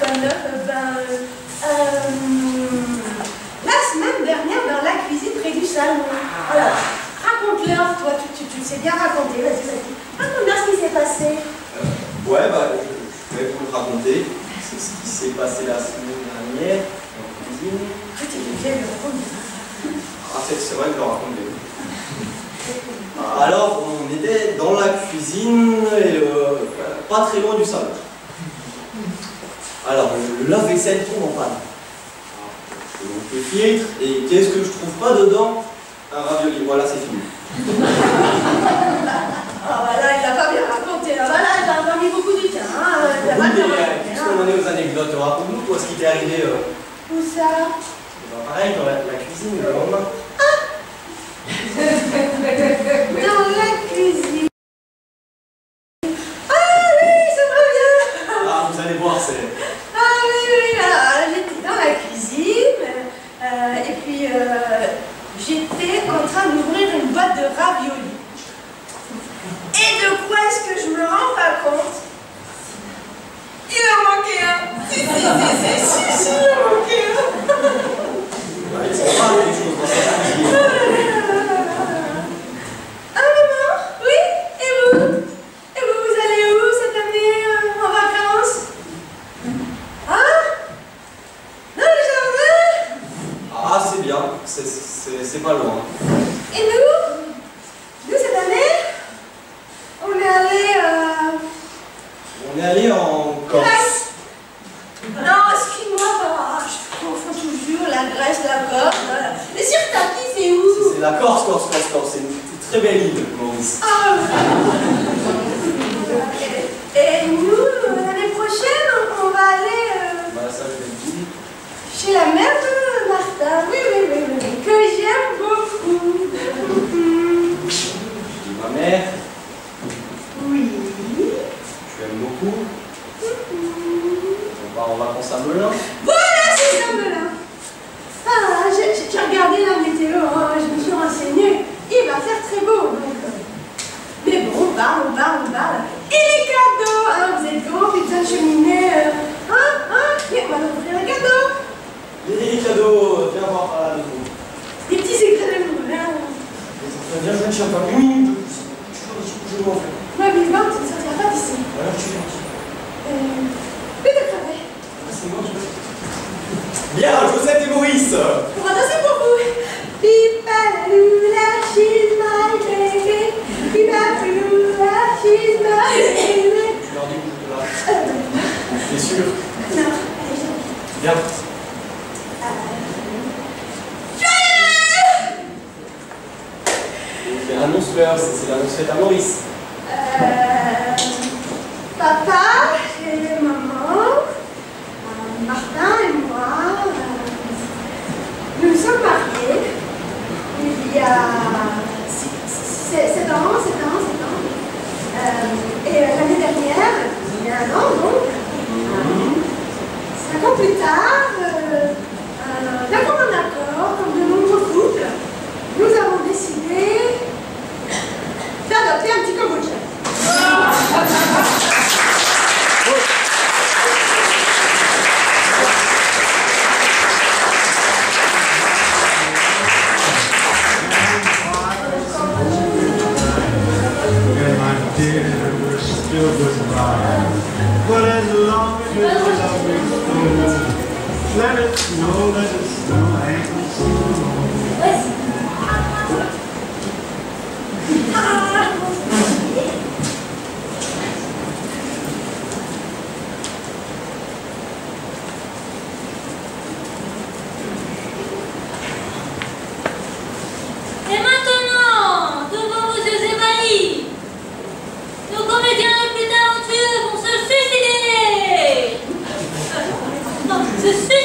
Speaker 1: Écoutez, je viens le raconter.
Speaker 3: Ah, c'est vrai que je le raconte bien. Alors, on était dans la cuisine et pas très loin du salon. Alors, le lave-vaisselle tombe en panne. Donc le filtre, et qu'est-ce que je trouve pas dedans? Un ravioli, voilà, c'est fini.
Speaker 1: Ah voilà, il n'a pas bien raconté. Ah voilà, il a pas mis beaucoup de temps. Hein. Il a
Speaker 3: Oui,
Speaker 1: pas bien
Speaker 3: mais
Speaker 1: raconté.
Speaker 3: puisqu'on en est aux anecdotes, raconte-nous toi ce qui t'est arrivé.
Speaker 1: Où ça?
Speaker 3: Pareil, dans la cuisine, le lendemain.
Speaker 1: Dans la cuisine. Ah oui, ça va bien.
Speaker 3: Ah, vous allez voir, c'est...
Speaker 1: Ah oui, voilà. J'étais dans la cuisine. Et puis, j'étais en train d'ouvrir une boîte de raviolis. Et de quoi est-ce que je me rends pas compte? Il en manquait un. Si, il en manquait un.
Speaker 3: Ouais, c'est pas des choses dans cette cuisine.
Speaker 1: Ah maman, oui? Et vous allez où cette année en vacances? Hein? Dans le jardin?
Speaker 3: Ah, c'est bien, c'est pas loin.
Speaker 1: Et nous cette année, on est
Speaker 3: allé en Corse.
Speaker 1: Non, excuse-moi, je confonds toujours la Grèce, la Corse. Mais sur tapis, c'est où?
Speaker 3: C'est la Corse. C'est une très belle île, Maurice.
Speaker 1: Ah, et nous, l'année prochaine, on va aller
Speaker 3: Bah, ça, je vais le dire.
Speaker 1: chez la mère de Martin. Oui, que j'aime beaucoup.
Speaker 3: Ma mère,
Speaker 1: Oui.
Speaker 3: tu aimes beaucoup. On part en vacances à Melun.
Speaker 1: Voilà, c'est ça, Melun. Ah, j'ai regardé la météo, hein, je me suis renseignée. Il va faire très beau, donc. Mais bon, on parle. Et les cadeaux, hein, vous êtes gros, putain de cheminée. Et on va nous offrir un cadeau.
Speaker 3: Les cadeaux, viens voir par là de vous.
Speaker 1: Des petits secrets de Melun.
Speaker 3: Viens jouer le champagne. Oui, je m'en fais.
Speaker 1: Moi, vivante, ça ne sortira pas d'ici.
Speaker 3: Alors, tu fais qui?
Speaker 1: Plus de crever.
Speaker 3: C'est moi, je vais. Bien, Josette et Maurice.
Speaker 1: On va danser pour vous. Pipaloula, she's my baby. Pipaloula, she's my baby.
Speaker 3: Tu leur dis que là. T'es sûr?
Speaker 1: Non, allez, j'ai
Speaker 3: Viens. Annonce-leur, c'est l'annonce faite à Maurice.
Speaker 1: Papa et maman, Martin et moi, nous nous sommes mariés il y a 7 ans. Et l'année dernière, il y a 1 an donc, 5 ans plus tard, d'un commun accord, comme de nombreux couples, nous avons décidé d'adopter un petit Cambodgien.
Speaker 7: But as long as your love is true, let us know that it's still ain't so.
Speaker 5: Et maintenant, devant vos yeux ébahis, nos comédiens les plus talentueux vont se suicider. Non, se suicider.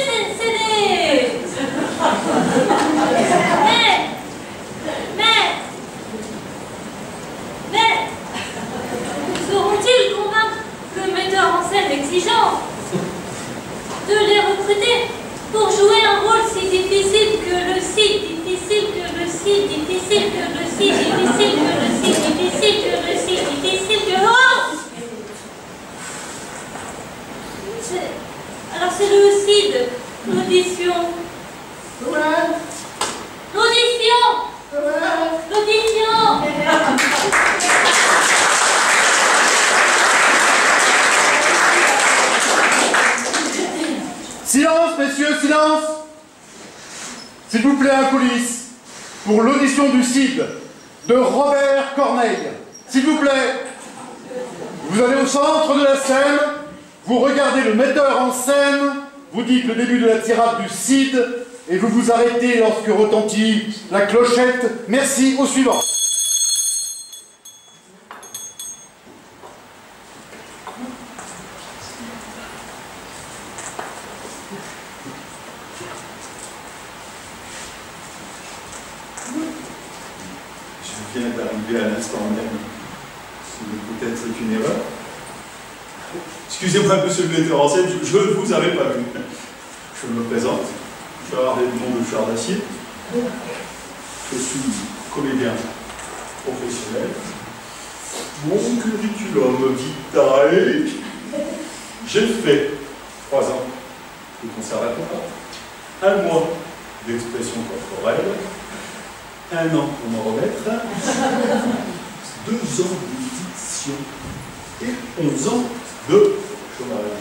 Speaker 5: Mais, sauront-ils convaincre le metteur en scène exigeant de les recruter pour jouer un rôle si difficile que le si difficile que le si difficile que le si difficile que le si difficile que le si difficile que oh! Alors c'est le CID, l'audition. L'audition.
Speaker 7: Silence, messieurs, silence!
Speaker 8: S'il vous plaît, un coulisses pour l'audition du Cid de Robert Corneille. S'il vous plaît, vous allez au centre de la scène, vous regardez le metteur en scène, vous dites le début de la tirade du Cid et vous vous arrêtez lorsque retentit la clochette. Merci, au suivant.
Speaker 9: Je viens d'arriver à l'instant même. Ce peut-être une erreur. Excusez-moi, monsieur le metteur en scène, je ne vous avais pas vu. Je me présente. Charles Edmond de Char d'Acier. Je suis comédien professionnel. Mon curriculum vitae. J'ai fait 3 ans de conservatoire, 1 mois d'expression corporelle, 1 an pour m'en remettre, 2 ans de diction et 11 ans de chômage.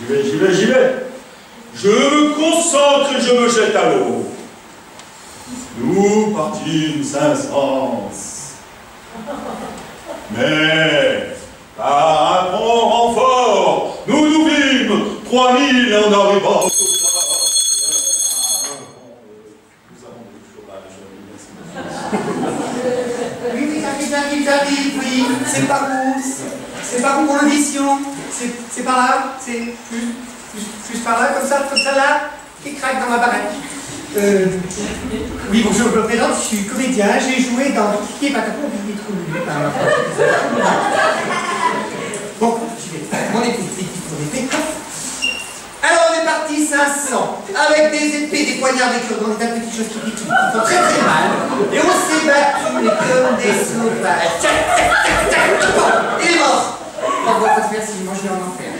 Speaker 9: J'y vais. Je me concentre et je me jette à l'eau. Nous partîmes 500. Mais, par un prompt renfort, nous vîmes 3000 en arrivant au soir. Nous avons du chômage.
Speaker 2: Oui, j'arrive, oui. C'est par où? C'est par où pour l'audition? C'est par là? C'est plus par là, comme ça là, qui craque dans ma baraque. Oui, bonjour, je me présente, je suis comédien, j'ai joué dans Qui est Patapon, Pipi Trou. Bon, j'y vais. Mon écoute. Alors, on est parti 500, avec des épées, des poignards, des cure-dents, des petites choses qui font très très mal. Et on s'est battus comme des sauvages. Bon, il est mort. Au revoir, merci, moi je vais en enfer.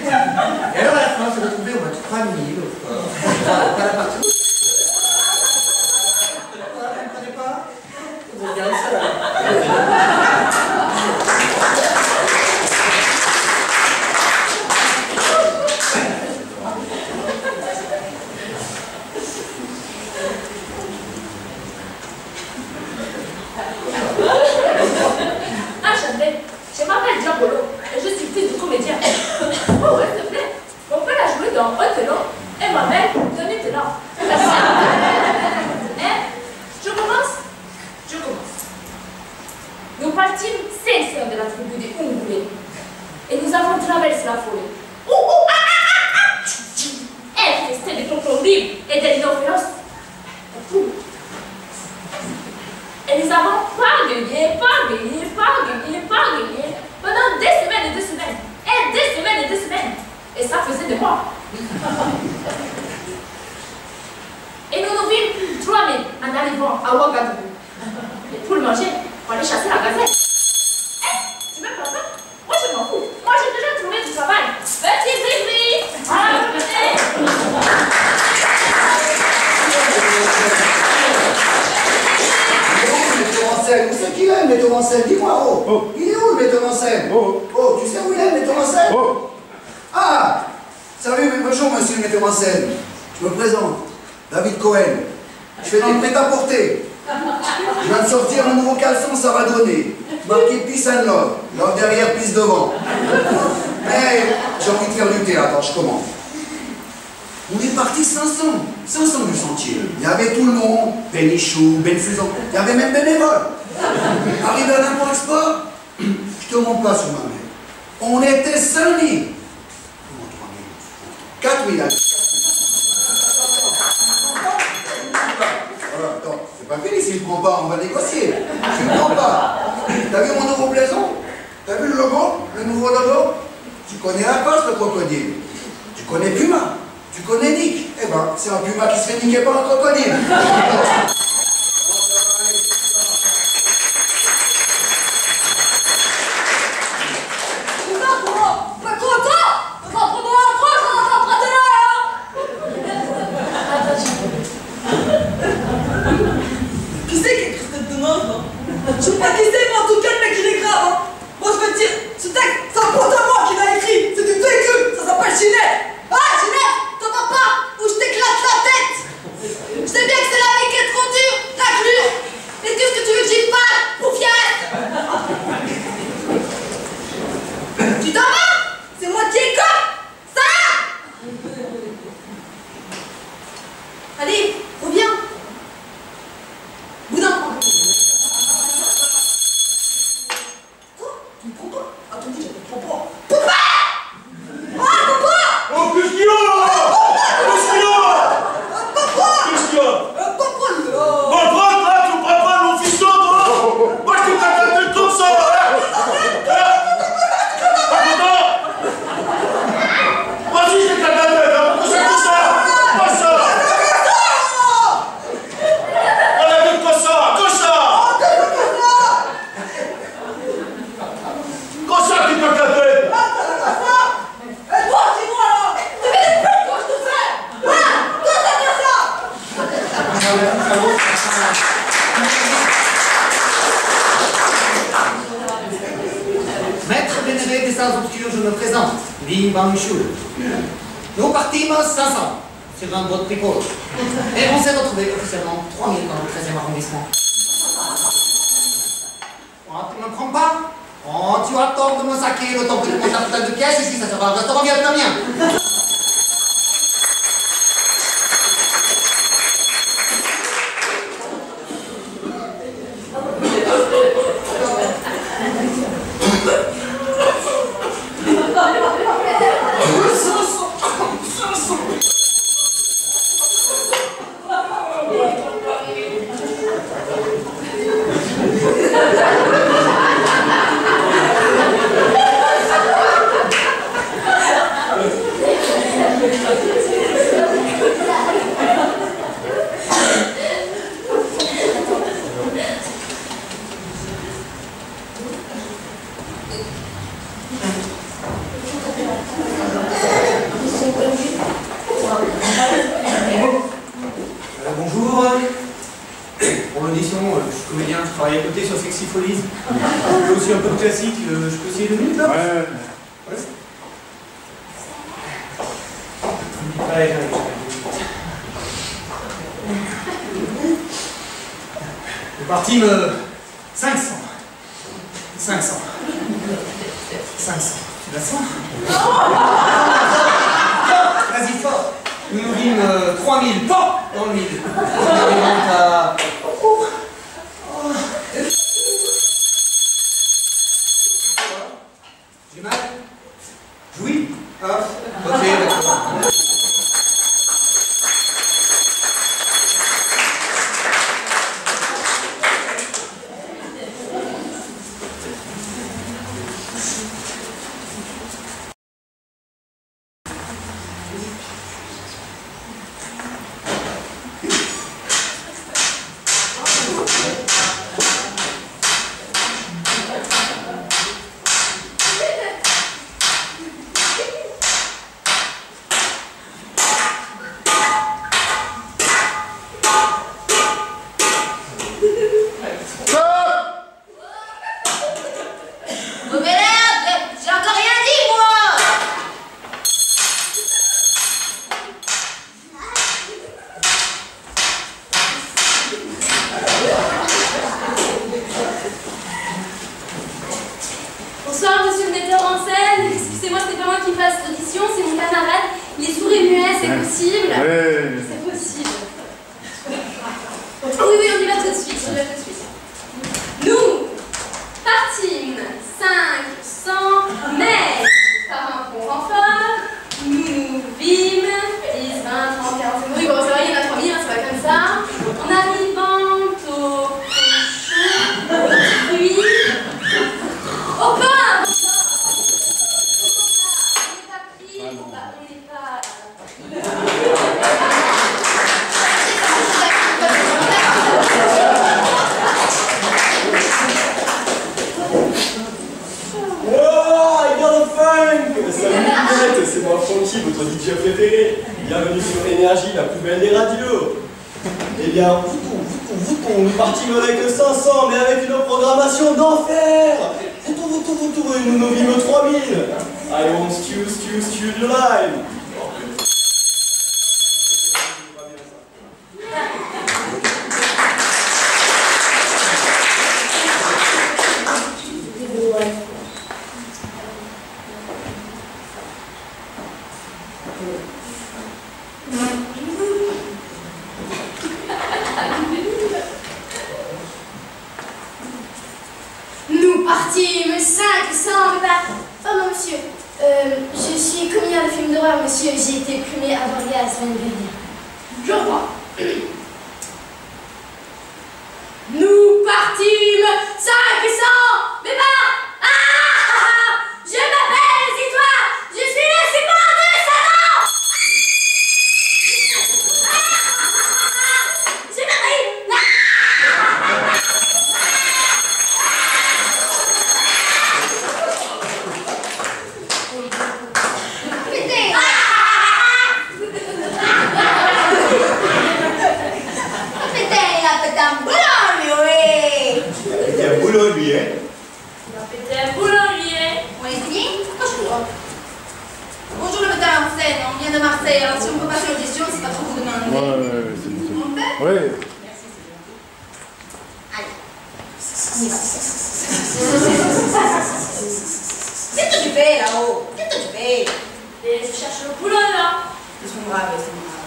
Speaker 2: Et alors, à la fin, on s'est retrouvé au moins 3000. Pas la partie.
Speaker 1: Je m'appelle Diabolo et je suis fils de comédien. Oh ouais, s'il te plaît, mon père a joué dans Othello et ma mère dans Nutella. Je commence. Nous partîmes 500 de la tribu des Ungulés et nous avons traversé la forêt. Infesté de tontons horribles et de lions féroces. Et nous avons pagayé pendant des semaines et des semaines. Et des semaines et des semaines. Et ça faisait des mois. Et nous nous vîmes 3000 en arrivant à Ouagadougou. Et pour le manger, il fallait chasser la gazelle. Tu me prends pas? Moi je m'en fous. Moi j'ai déjà trouvé du travail. Petit Bébé.
Speaker 6: Où c'est qu'il est, le metteur en scène? Dis-moi, oh. Il est où, le metteur en scène? Oh, tu sais où il est, le metteur en scène? Ah, salut, bonjour, monsieur le metteur en scène. Je me présente, David Cohen. Je fais des prêt-à-porter. Je viens de sortir un nouveau caleçon, ça va donner. Marqué Peace and Love, love derrière, peace devant. Mais j'ai envie de faire du théâtre, alors je commence. On est parti 500 du sentier. Il y avait tout le monde, Bénichou, Benfuson, il y avait même bénévoles. Arrivé à l'import-export, je te montre pas sur ma mère. On était 5000. Comment 3000? 4000, allez. Voilà, attends, c'est pas fini, s'il ne prend pas, on va négocier. Tu ne prends pas. T'as vu mon nouveau blason? T'as vu le logo? Le nouveau logo? Tu connais la passe, le crocodile. Tu connais Puma. Tu connais Nick? Eh ben, c'est un puma qui se fait niquer par un crocodile.
Speaker 10: Qui c'est qui a écrit cette demande? Je sais pas qui c'est, mais en tout cas, le mec, il est grave. Moi, je veux te dire, ce texte, c'est un pote à moi qui l'a écrit. C'est du véhicule, ça s'appelle Ginette.
Speaker 2: Bing Bang Chul. Nous partîmes 500 sur un boat tricolore. Et on s'est retrouvé officiellement 3000 dans le 13e arrondissement. Oh, tu ne me prends pas? Oh, tu as tort de me saquer le temps que tu montes la putain de caisse ici, ça sera un restaurant vietnamien. Bonjour. Pour l'audition, je suis comédien, je travaille à côté sur Sexy Folies. Je fais aussi un peu de classique, je peux essayer 2 minutes là? Ouais. Allez, j'arrive. Le parti me... 500. Tu la sens? Vas-y, fort. Nous nous vîmes 3000, pas dans le mille. On arrive à... J'ai mal? Oui? Ah, ok, d'accord.
Speaker 4: Bonsoir, monsieur le metteur en scène. Excusez-moi, c'est pas moi qui fasse l'audition, c'est mon camarade. Il est sourd et muet, c'est possible? C'est possible. Oui, on y va tout de suite, Nous partîmes 500 mètres par un pont renfort. Nous nous vîmes 10, 20, 30, 40, oui, bon, ça va, il y en a 3000, hein, c'est pas comme ça. En arrivant au fruit, au pain.
Speaker 3: C'est moi Francky, votre DJ préféré. Bienvenue sur Énergie, la plus belle des radios. Eh bien, nous partîmes avec 500, mais avec une programmation d'enfer. Et nous nous vîmes 3000. I want Stu live.
Speaker 4: Nous partîmes 500 pardon, monsieur. Je suis comédien de film d'horreur, monsieur. J'ai été primé à Borgas, je viens de le dire. Je reprends. Nous partîmes 500 mais pas. Je m'appelle Zitoine. Je suis le support de Satan. Je m'arrive.
Speaker 3: Il y a un boulot, lui, hein.
Speaker 4: de Marseille, alors si on peut pas faire une question, c'est pas trop vous demander.
Speaker 8: Ouais, c'est bon.
Speaker 4: On le fait?
Speaker 8: Ouais.
Speaker 4: Merci, c'est gentil. Allez, on y va. Qu'est-ce que tu fais là-haut? Qu'est-ce que tu fais?
Speaker 5: Et je cherche le boulot là.
Speaker 4: Ils sont braves, ils sont braves.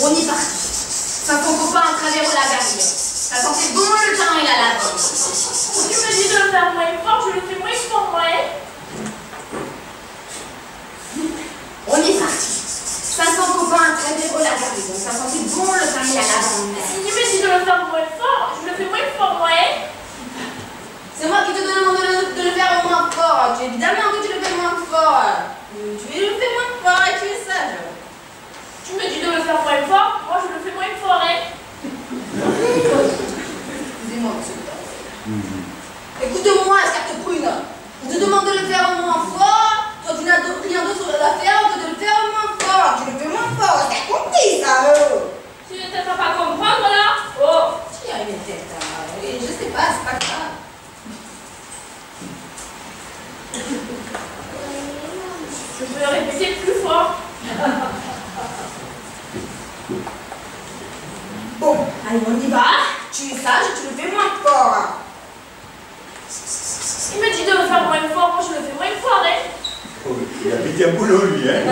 Speaker 4: On y part. Ça ton copain à travers la garrière. Ça sentait bon le temps et la lavande.
Speaker 5: Tu me dis de le faire moins fort, je le fais moins fort, moi.
Speaker 4: On est parti. 500 copains à travers la garrière. Ça sentait bon le temps et la lavande.
Speaker 5: Si tu me dis de le faire moins fort, je le fais moins fort, moi.
Speaker 4: C'est moi qui te demande de le faire moins fort. Évidemment que tu le fais moins fort. Tu le fais moins fort et tu es sage.
Speaker 5: Tu me dis de le faire moins fort, moi je le fais moins fort, hein.
Speaker 4: Excusez-moi, monsieur le temps. Écoute-moi, carte prune. On te demande de le faire moins fort. Toi, tu n'as rien d'autre à faire que de le faire moins fort. Tu le fais moins fort. T'as compris ça,
Speaker 5: Tu ne t'as pas comprendre là? Oh,
Speaker 4: tu y as une tête. Et je sais pas, c'est pas grave.
Speaker 5: je peux le répéter plus fort.
Speaker 4: Bon, allez, on y va. Tu es sage, tu le fais moins fort.
Speaker 5: Il me dit de le faire moins fort, moi je le fais moins fort, hein.
Speaker 9: Oh, il a piqué un boulot, lui, hein.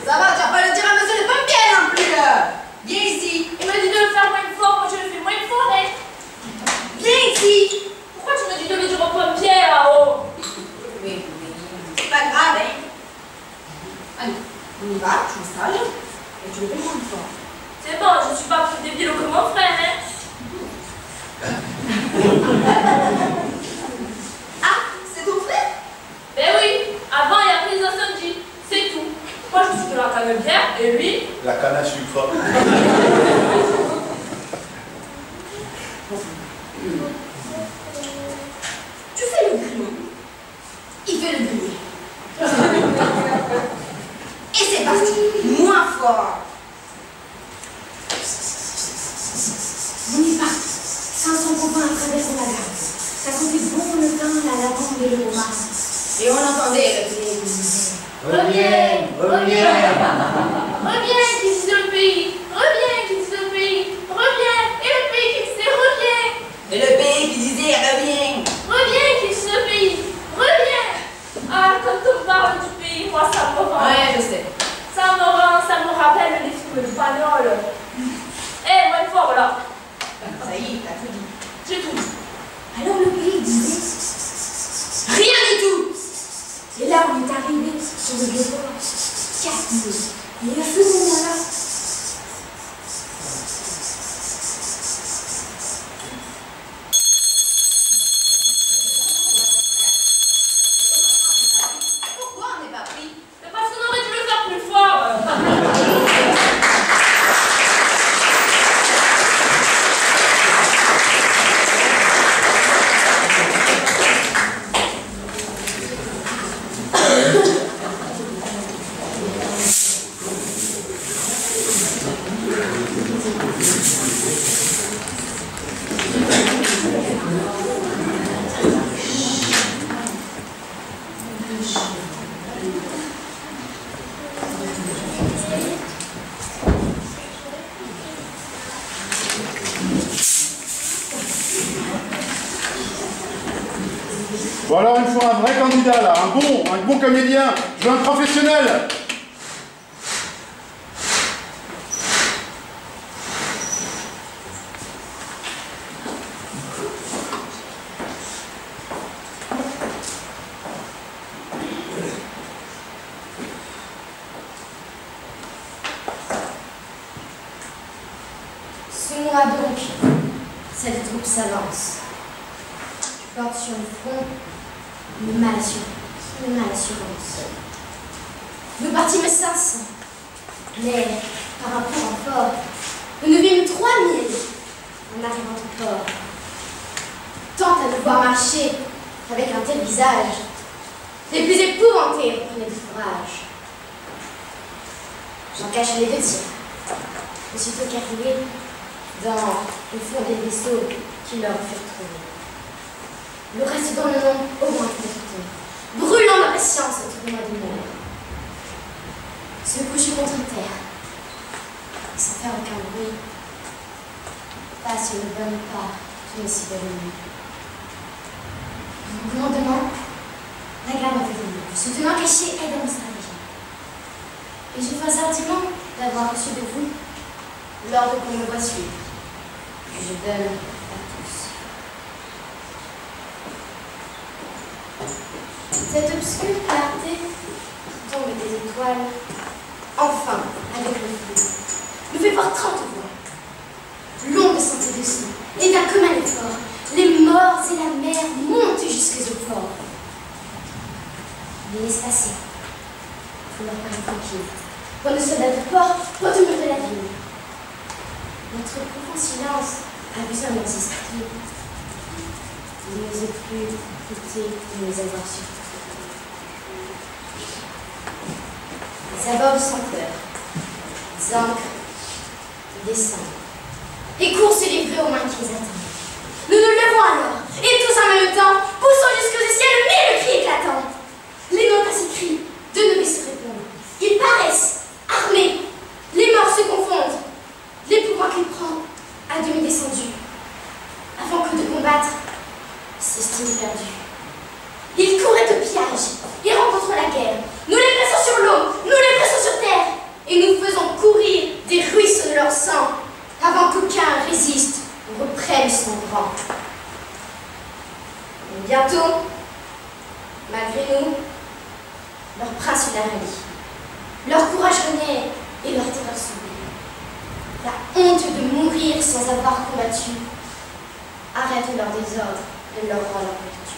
Speaker 4: Ça va, tu vas pas le dire à monsieur le pompier non plus. Viens ici.
Speaker 5: Il me dit de le faire moins fort, moi je le fais moins fort, hein.
Speaker 4: Viens ici.
Speaker 5: Pourquoi tu me dis de le dire au pompier là-haut?
Speaker 4: Oui, c'est pas grave, hein. Allez, on y va, tu es sage et tu le fais moins fort.
Speaker 5: C'est bon, je suis pas plus débile que mon frère, hein.
Speaker 4: Ah, c'est ton frère?
Speaker 5: Ben oui, avant et après les incendies, c'est tout. Moi je suis de la canne bière et lui.
Speaker 9: La canne à sucre.
Speaker 4: Tu fais le grillon. Il fait le grillé. Et c'est parti. Moins fort. On est parti. 500 copains à travers la gare. Ça sentait bon le pain, la lavande et le homard. Et on entendait le grillé qui disait
Speaker 5: Reviens, reviens, reviens qui disait le pays, reviens qui disait le pays, reviens, et le pays qui disait reviens,
Speaker 4: et le pays qui disait reviens.
Speaker 5: Reviens qui disait le pays, reviens. Ah, quand on parle du pays, moi ça me rend.
Speaker 4: Ouais, je sais.
Speaker 5: Ça me rappelle les films espagnols. Eh, moins fort là.
Speaker 4: Ça y est, t'as tout dit.
Speaker 5: J'ai tout dit.
Speaker 4: Alors le pays disait rien du tout. Et là, on est arrivé sur le vieux port. 4 minutes. Et à ce moment-là, pourquoi on n'est pas pris?
Speaker 5: Mais parce qu'on aurait dû le faire plus fort.
Speaker 8: Bon alors il faut un vrai candidat là, un bon comédien, je veux un professionnel.
Speaker 4: suis-moi donc. Cette troupe s'avance. Tu portes sur le front une mal-assurance. Le parti me sens, mais par un peu fort, nous nous vîmes 3000 en arrivant au port. Tant à nous voir marcher avec un tel visage, les plus épouvantés reprenaient du courage. J'en cache les 2 tirs, aussitôt qu'arrivés dans le fond des vaisseaux qui leur furent trouvés. Le reste dans le nom augmente mes douleurs, brûlant ma patience autour de moi de mer. Se couche contre terre, et sans faire aucun bruit, passe une bonne part d'une si belle nuit. Le lendemain, la garde était venue, se tenant cachée et dans mon stratégie. Et je fais sentiment d'avoir reçu de vous l'ordre qu'on me voit suivre, que je donne à tous. Cette obscure clarté qui tombe des étoiles, enfin, avec le feu, nous fait voir 30 voix, longues sentées de sang, et d'un commun effort, les morts et la mer montent jusqu'aux port. Les laisse passer, pour leur paraître tranquille, quand le soldat de port retourne de la ville. Notre profond silence a besoin de nos esprits. Il n'ose plus écouter de nous avoir surpris. Les abords senteurs, les ancres, les descendent, et courent se livrer aux mains qui les attendent. Nous nous levons alors, et tous en même temps, poussons jusqu'au ciel 1000 cris éclatants. Les notes à ces cris, de nos se répondent. Ils paraissent armés, les morts se confondent, l'épouvant qu'ils prennent à demi descendu, avant que de combattre, s'estiment perdus. Ils couraient au pillage, ils rencontrent la guerre. Nous les pressons sur l'eau, nous les pressons sur terre, et nous faisons courir des ruisseaux de leur sang, avant qu'aucun résiste ou reprenne son rang. Mais bientôt, malgré nous, leur prince la rallie. Leur courage renaît et leur terreur s'oublie. La honte de mourir sans avoir combattu arrête leur désordre et leur rend leur vertu.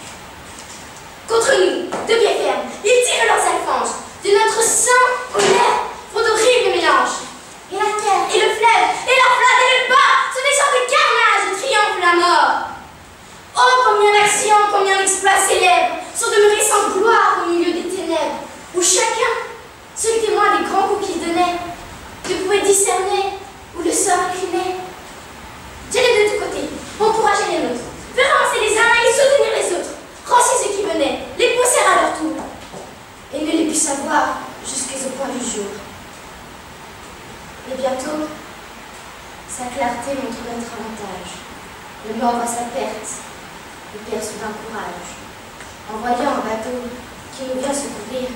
Speaker 4: Contre nous, de pied ferme, ils tirent leurs alfanges. De notre sang au l'air font d'horribles mélanges. Et la terre, et le fleuve, et la flotte, et le bas, sont des champs de carnage, triomphe la mort. Oh, combien d'actions, combien d'exploits célèbres sont demeurés sans gloire au milieu des ténèbres, où chacun, seul témoin des grands coups qu'il donnait, ne pouvait discerner où le sort inclinait. J'allais de tous côtés, encourager les nôtres, faire avancer les uns et soutenir les autres, rancer ceux qui venaient, les pousser à leur tour, et ne les put savoir jusqu'au point du jour. Et bientôt, sa clarté montre notre avantage. Le mort voit sa perte, le père soudain courage. En voyant un bateau qui nous vient secourir,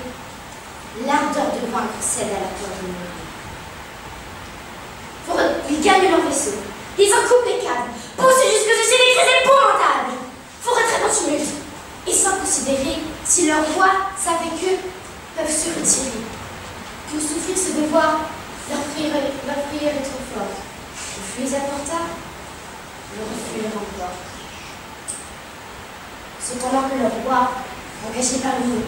Speaker 4: l'ardeur de vaincre cède à la peur de mourir. Ils gagnent leur vaisseau, ils en coupent les câbles, poussent jusque chez des cris épouvantables. Faut retraite en tumulte, et sans considérer si leur voix savait qu'eux peuvent se retirer, que souffrir ce devoir, leur prière est trop forte. Le flux les apporta, le refus les remporte. Cependant que leur roi, engagé par nous,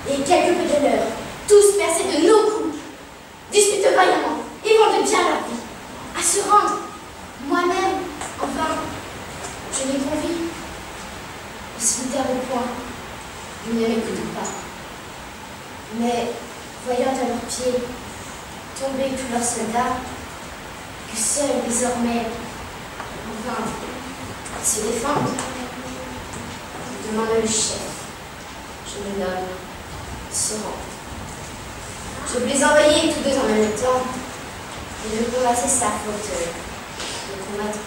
Speaker 4: et quelques peu de leurs, tous percés de nos coups, disputent vaillamment et vendent bien leur vie. À se rendre, moi-même, enfin, je les convie. Ils se mettèrent au point, ils ne m'écoutent pas. Mais, voyant à leurs pieds tomber tous leurs soldats, que seuls désormais, enfin, ils se défendent, je demande le chef, je me nomme Soran. Je veux les envoyer tous deux en même temps, et je combattais sa faute de combattre.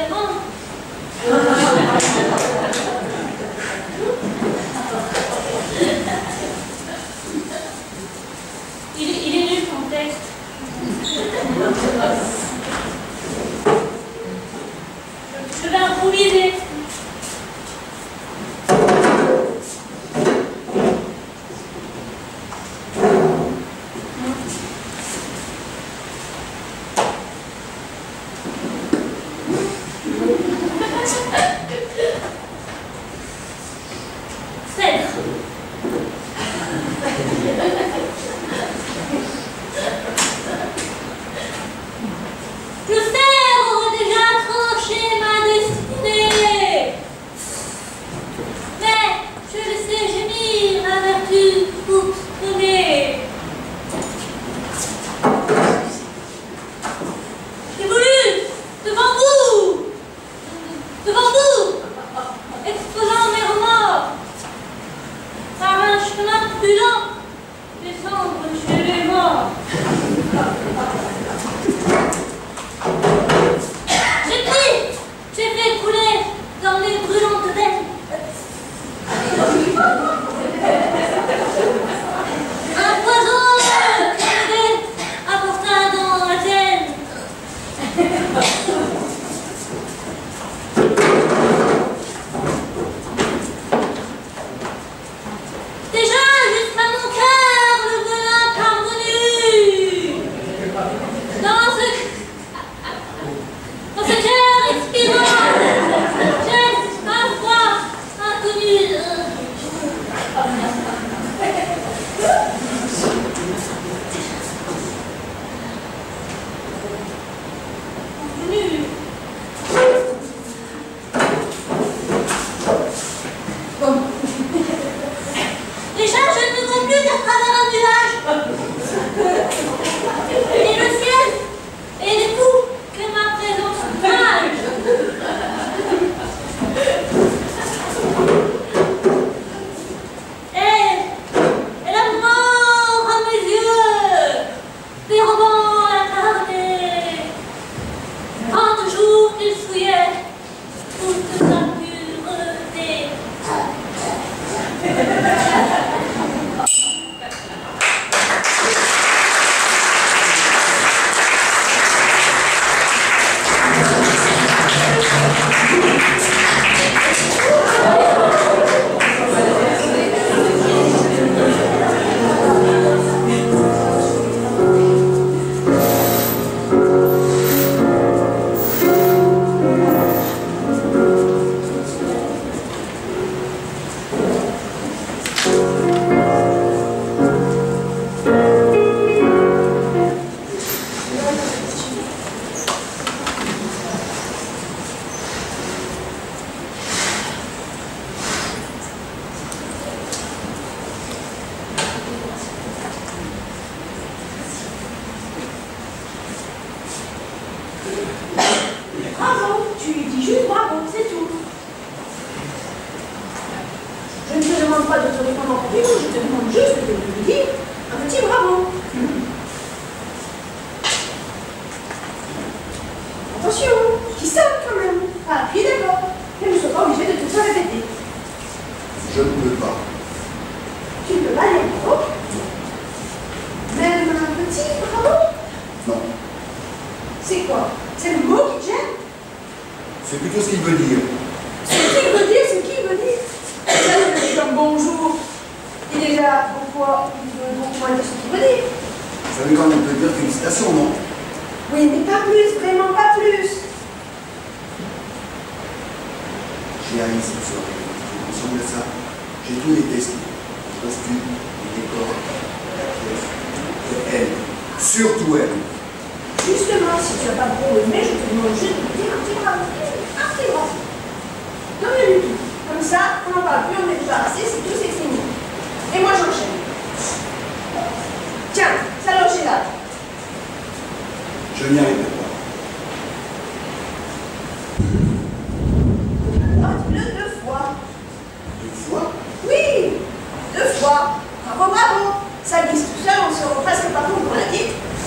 Speaker 5: également. Il est nul ton texte. Je vais improviser.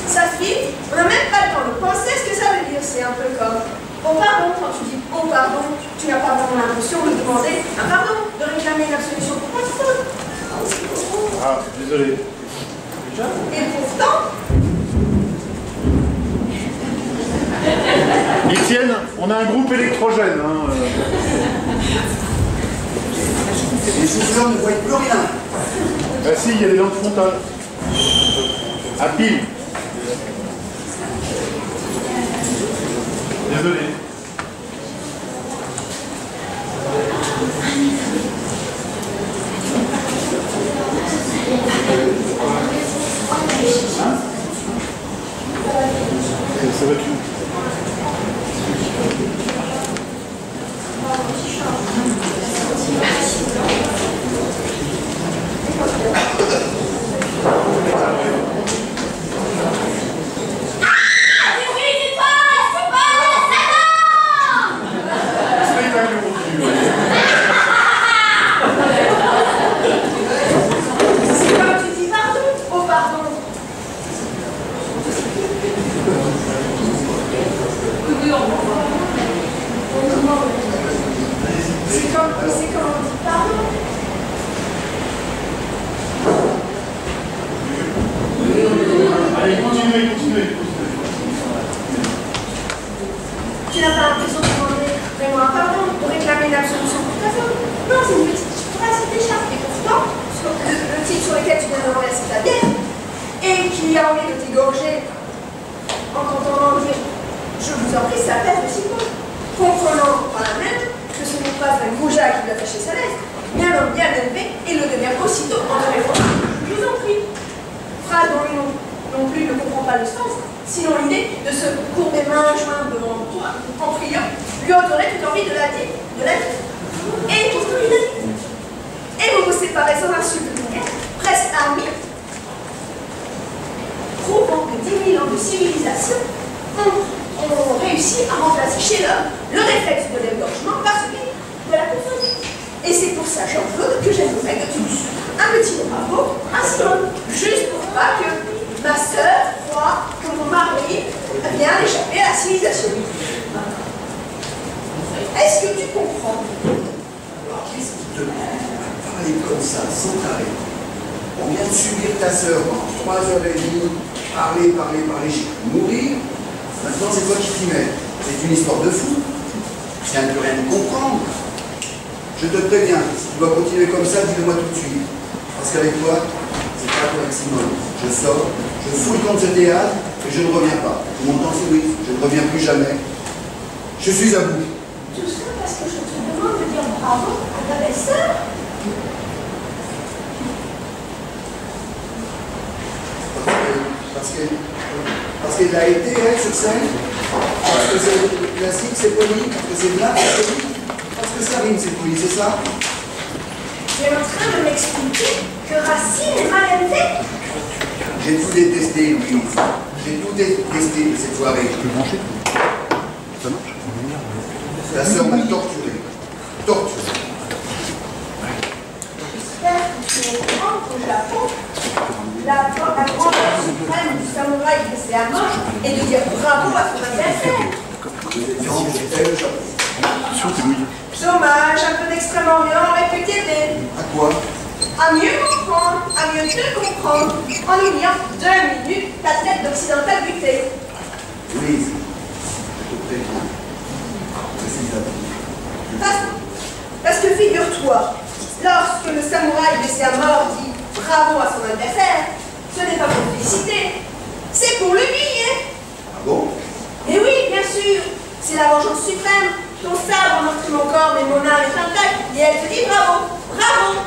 Speaker 1: Ça file, on n'a même pas le temps de penser ce que ça veut dire, c'est un peu comme Oh pardon, quand tu dis oh pardon, tu n'as pas vraiment l'impression de demander un pardon, de réclamer une absolution pour ta faute.
Speaker 8: Ah, désolé.
Speaker 1: Et pourtant,
Speaker 8: Étienne, on a un groupe électrogène. Hein.
Speaker 6: Les chauffeurs ne voient plus rien.
Speaker 8: Ah si, il y a des lampes frontales. À pile. Désolé. Ça va tout.
Speaker 1: c'est comme tu dis pardon, oh pardon. C'est comme on dit pardon.
Speaker 8: Allez, continuez.
Speaker 1: Tu n'as pas l'impression de demander vraiment un pardon, de réclamer une absolution pour ta faute. Non, c'est une petite phrase qui t'échappe. Et pourtant, le type sur lequel tu viens de renverser ta bière, et qui a envie de t'égorger en t'entendant dire je vous en prie, c'est la place de Simon, comprenant par la même que ce n'est pas un goujat qui lui a taché sa lettre, mais un homme bien élevé et le devient aussitôt en te répondant je vous en prie. Phrase dont lui non plus ne comprend pas le sens, sinon l'idée de se courber main jointe devant toi en priant lui ôterait toute envie de la dire. Et pourtant il a dit. Et vous vous séparez sans insulte vulgaire, presque amis, prouvant que 10 000 ans de civilisation ont réussi à remplacer chez l'homme le réflexe de l'égorgement par celui de la confiance. Et c'est pour ça, Jean-Claude, que j'aimerais que tu un petit bravo à Simone, juste pour pas que ma sœur croie que mon mari vient d'échapper à la civilisation. Est-ce que tu comprends?
Speaker 6: Alors, qu'est-ce qui te prend à parler comme ça, sans arrêt? On vient de subir ta sœur pendant 3h30, parler, j'ai pu mourir. Maintenant, c'est toi qui t'y mets. C'est une histoire de fou. C'est un peu rien de comprendre. Je te préviens, si tu dois continuer comme ça, dis-le-moi tout de suite. Parce qu'avec toi, c'est pas toi avec Simone. Je sors, je fous le camp de ce théâtre et je ne reviens pas. Tu m'entends, oui, je ne reviens plus jamais. Je suis à bout.
Speaker 1: Tout ça parce que je te demande de dire bravo à ta belle-sœur.
Speaker 6: Parce qu'elle a été, elle, sur scène. Parce que c'est classique, c'est poli. Parce que c'est blague, c'est poli. Parce que ça rime, c'est poli, c'est ça?
Speaker 1: Tu es en train de m'expliquer que Racine est mal élevé?
Speaker 6: J'ai tout détesté, Louise. J'ai tout détesté de cette soirée.
Speaker 8: Tu peux brancher? Ça marche?
Speaker 6: Ta sœur m'a torturé. Torturé.
Speaker 1: J'espère que tu es au courant qu'au Japon, la grande suprême du samouraï de laisser à mort et de dire bravo à son adversaire.
Speaker 6: Non, j'étais le Japon.
Speaker 8: Attention, t'es mouillé.
Speaker 1: Dommage, un peu d'Extrême-Orient aurait pu t'aider.
Speaker 6: À quoi?
Speaker 1: À mieux comprendre, à mieux te comprendre, en oubliant 2 minutes ta tête d'occidental butée.
Speaker 6: Louise, je te préviens.
Speaker 1: Parce que figure-toi, lorsque le samouraï blessé à mort dit bravo à son adversaire, ce n'est pas pour le féliciter, c'est pour l'humilier.
Speaker 6: Ah bon?
Speaker 1: Mais oui, bien sûr, c'est la vengeance suprême. Ton sabre a meurtri mon corps, mais mon âme est intacte, et elle te dit bravo, bravo.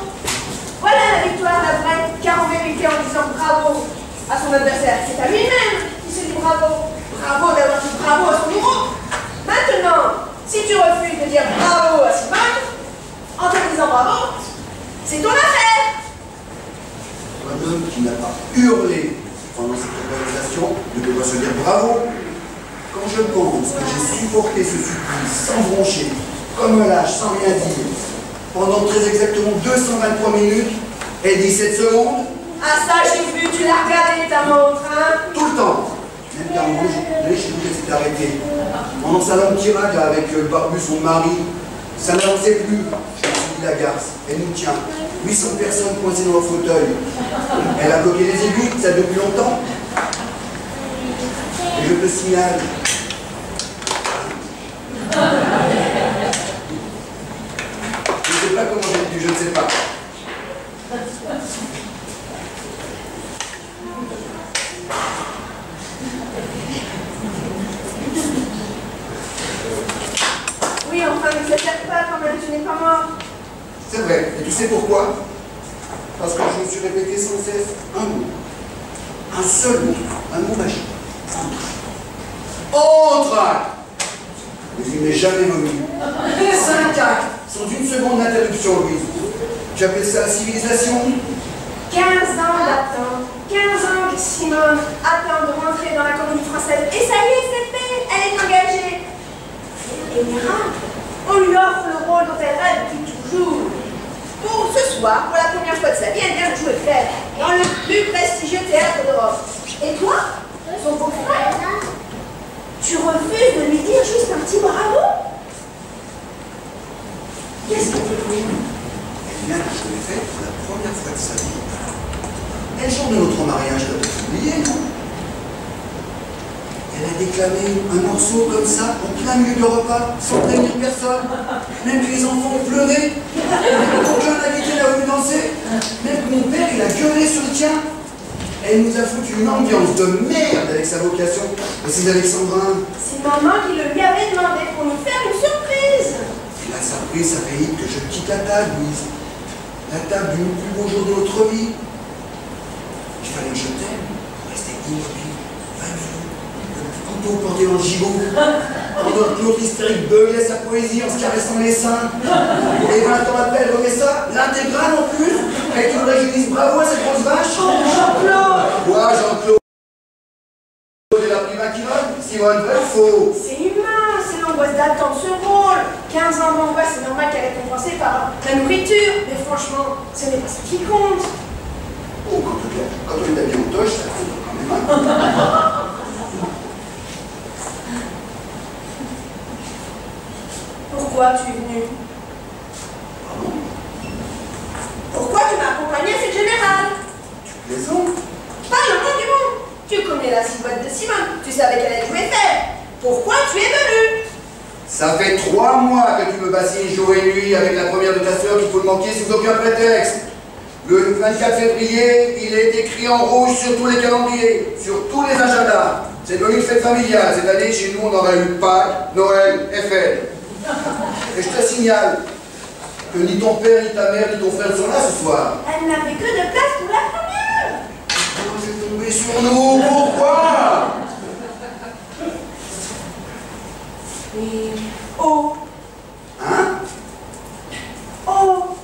Speaker 1: Voilà la victoire la vraie, car en vérité, en disant bravo à son adversaire, c'est à lui-même qui se dit bravo. Bravo d'avoir dit bravo à son bourreau. Maintenant, si tu refuses de dire bravo à Simone, en te disant bravo, c'est ton affaire.
Speaker 6: Un homme qui n'a pas hurlé pendant cette organisation ne peut pas se dire bravo. Quand je pense que j'ai supporté ce supplice sans broncher, comme un lâche, sans rien dire, pendant très exactement 223 minutes et 17 secondes.
Speaker 1: Ah ça j'ai vu, tu l'as regardé ta montre, hein?
Speaker 6: Tout le temps. Même volontairement, j'ai chez nous qu'elle s'était arrêtée. Pendant sa longue tirade là, avec le barbu, son mari, ça n'avançait plus. Je me suis dit, la garce, elle nous tient. 800 personnes coincées dans leur fauteuil. Elle a bloqué les aiguilles, ça depuis longtemps. Et je te signale. Je ne sais pas comment j'ai dû, je ne sais pas.
Speaker 1: Oui, enfin, ne s'attaque pas quand même, tu n'es pas mort.
Speaker 6: C'est vrai. Et tu sais pourquoi? Parce que je me suis répété sans cesse un mot. Un seul mot. Un mot magique. Entraque. Mais il n'est jamais venu. 5 actes, sans une seconde d'interruption, Louise. Tu appelles ça la civilisation?
Speaker 1: 15 ans d'attente. 15 ans que Simone attend de rentrer dans la comédie française. Et ça y est, c'est fait. Elle est engagée. Et Mira, on lui offre le rôle dont elle rêve depuis toujours. Pour ce soir, pour la première fois de sa vie, elle vient de jouer Fred dans le plus prestigieux théâtre d'Europe. Et toi, son beau-frère, tu refuses de lui dire juste un petit bravo? Qu'est-ce qu'on peut faire?
Speaker 6: Elle vient de jouer Fred pour la première fois de sa vie. Quel jour de notre mariage doit être oublié, non? Elle a déclamé un morceau comme ça, en plein milieu de repas, sans prévenir personne. Même que les enfants ont pleuré. Même qu'aucun invité n'a voulu danser. Même que mon père, il a gueulé sur le tien. Elle nous a foutu une ambiance de merde avec sa vocation et ses alexandrins.
Speaker 1: C'est maman qui le lui avait demandé pour nous faire une surprise.
Speaker 6: Et la surprise, ça fait que je quitte la table, Louise. La table du plus beau jour de notre vie. Il fallait que je t'aime pour rester immobile, 20 minutes. Couteau planté dans le gigot, pendant que l'autre hystérique beuglait sa poésie en se caressant les seins. Et 20 ans après, elle remet ça, l'intégrale en plus, et tu voudrais que je dise bravo à cette grosse vache?
Speaker 1: Jean-Claude!
Speaker 6: Quoi, Jean-Claude? Elle a pris 20 kilos? Simone, vrai ou faux?
Speaker 1: C'est humain, c'est l'angoisse d'attendre ce rôle. 15 ans d'angoisse, c'est normal qu'elle est compensée par la nourriture. Mais franchement, ce n'est pas ce qui compte.
Speaker 6: Oh, quand on est habillé en toche, ça compte quand même. Hein.
Speaker 1: Pourquoi tu es venu?
Speaker 6: Pardon?
Speaker 1: Pourquoi tu m'as accompagné à cette générale?
Speaker 6: Tu plaisantes?
Speaker 1: Pas le nom du monde. Tu connais la ciboîte de Simone. Tu savais qu'elle allait jouer faire. Pourquoi tu es venu?
Speaker 6: Ça fait 3 mois que tu me bassines jour et nuit avec la première de ta sœur qu'il faut le manquer sous aucun prétexte. Le 24 février, il est écrit en rouge sur tous les calendriers, sur tous les agendas. C'est devenu une fête familiale. Cette année, chez nous, on aurait eu Pâques, Noël et fête. Et je te signale que ni ton père, ni ta mère, ni ton frère sont là ce soir.
Speaker 1: Elle n'avait que de place pour la première.
Speaker 6: Oh, c'est tombé sur nous. Pourquoi?
Speaker 1: Et oh.
Speaker 6: Hein?
Speaker 1: Oh.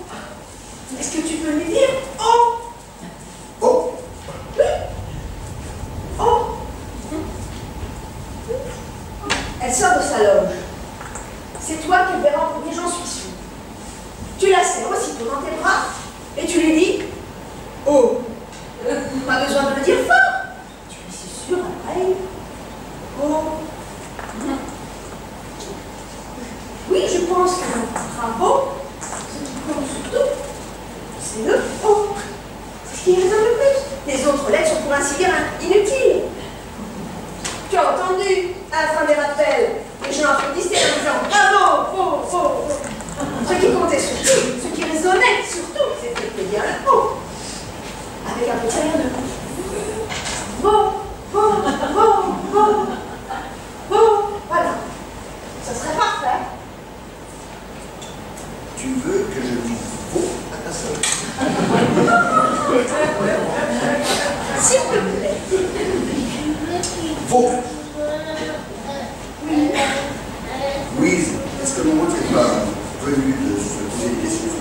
Speaker 1: Est-ce que tu peux lui dire oh?
Speaker 6: Oh?
Speaker 1: Oui. Oh. Elle sort de sa loge. C'est toi qu'elle verra en premier, j'en suis sûre. Tu la serres aussitôt dans tes bras et tu lui dis oh. Pas besoin de le dire fort. Tu lui susurres à l'oreille. Oh. Oui, je pense que le bravo, ce qui compte surtout, c'est le oh. C'est ce qui résonne le plus. Les autres lettres sont pour ainsi dire inutiles. Tu as entendu, à la fin des rappels, les gens applaudissaient en disant bravo, faux, faux, faux. Ce qui comptait surtout, ce qui résonnait surtout, c'était bien le oh. Avec un petit air de beau, beau, beau, beau, beau. Voilà. Ce serait parfait.
Speaker 6: Tu veux que je dise faux à ta sœur?
Speaker 1: S'il te plaît.
Speaker 6: Faux. Louise, est-ce que le moment n'est pas venu de se poser des questions?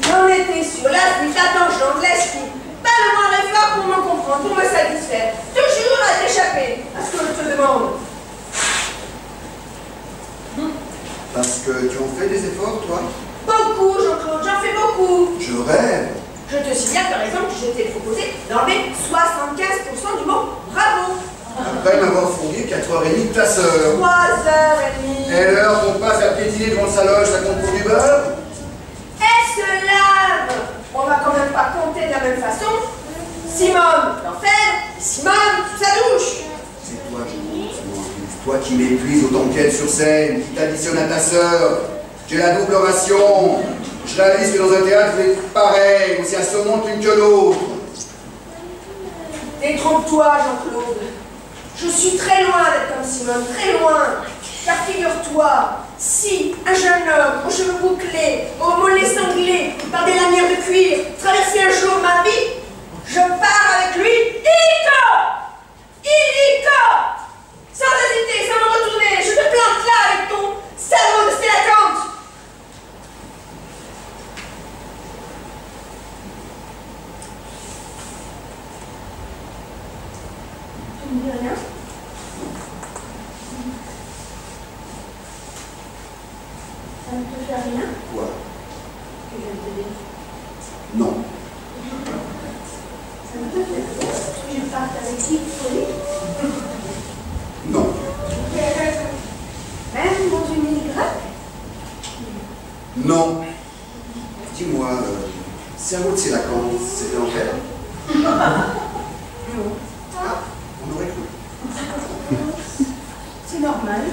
Speaker 1: J'en étais sûre. La suite, attends, l'anglais qui pas le moindre effort pour me comprendre, pour me satisfaire. Toujours à t'échapper à ce que je te demande.
Speaker 6: Parce que tu en fais des efforts, toi?
Speaker 1: Beaucoup, Jean-Claude, j'en fais beaucoup.
Speaker 6: Je rêve.
Speaker 1: Je te signale par exemple que je t'ai proposé d'enlever 75% du mot Bravo.
Speaker 6: Après m'avoir fourni 4h30 de ta sœur.
Speaker 1: 3h30.
Speaker 6: Et l'heure qu'on passe à piétiner devant sa loge, ça compte pour du beurre?
Speaker 1: Elle se lave. On va quand même pas compter de la même façon. Simone, l'enfer, Simone, sous sa douche.
Speaker 6: C'est toi, toi qui m'épuise autant qu'elle sur scène, qui t'additionne à ta sœur. J'ai la double ration. Je réalise que dans un théâtre, je vais être pareil, aussi assommante l'une que l'autre.
Speaker 1: Détrompe-toi, Jean-Claude. Je suis très loin d'être comme Simone, très loin. Car figure-toi, si un jeune homme aux cheveux bouclés, aux mollets sanglés, par des lanières de cuir, traversait un jour ma vie, je pars avec lui illico! Illico! Sans hésiter, sans me retourner, je te plante là avec ton cerveau de stélacante! Tu me dis rien? Ça ne te fait rien?
Speaker 6: Quoi?
Speaker 1: Que je viens de te dire.
Speaker 6: Non.
Speaker 1: Ça ne te fait rien? Que je parte avec qui? Oui.
Speaker 6: Non.
Speaker 1: Même dans une île grecque?
Speaker 6: Non. Dis-moi, si un mot de ces vacances, c'était en fait?
Speaker 1: Non.
Speaker 6: On aurait cru.
Speaker 1: C'est normal.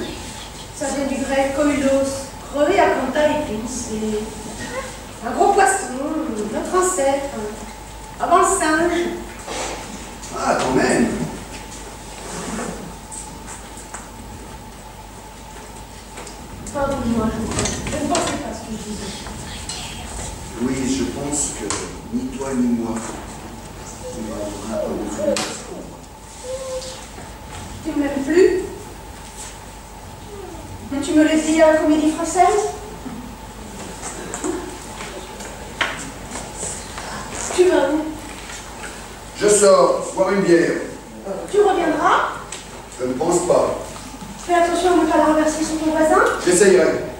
Speaker 1: Ça vient du grec koilos, creux et aconta épine. C'est un gros poisson, notre ancêtre, avant le singe.
Speaker 6: Ah, quand même.
Speaker 1: Pardonne-moi, je ne pensais pas ce que je disais.
Speaker 6: Oui, je pense que ni toi ni moi, on va avoir un peu de vie.
Speaker 1: Tu ne m'aimes plus? Mais tu me l'as dit à la Comédie Française? Tu vas où?
Speaker 6: Je sors, boire une bière.
Speaker 1: Tu reviendras?
Speaker 6: Je ne pense pas.
Speaker 1: Fais attention à ne pas la renverser sur ton voisin.
Speaker 6: J'essayerai.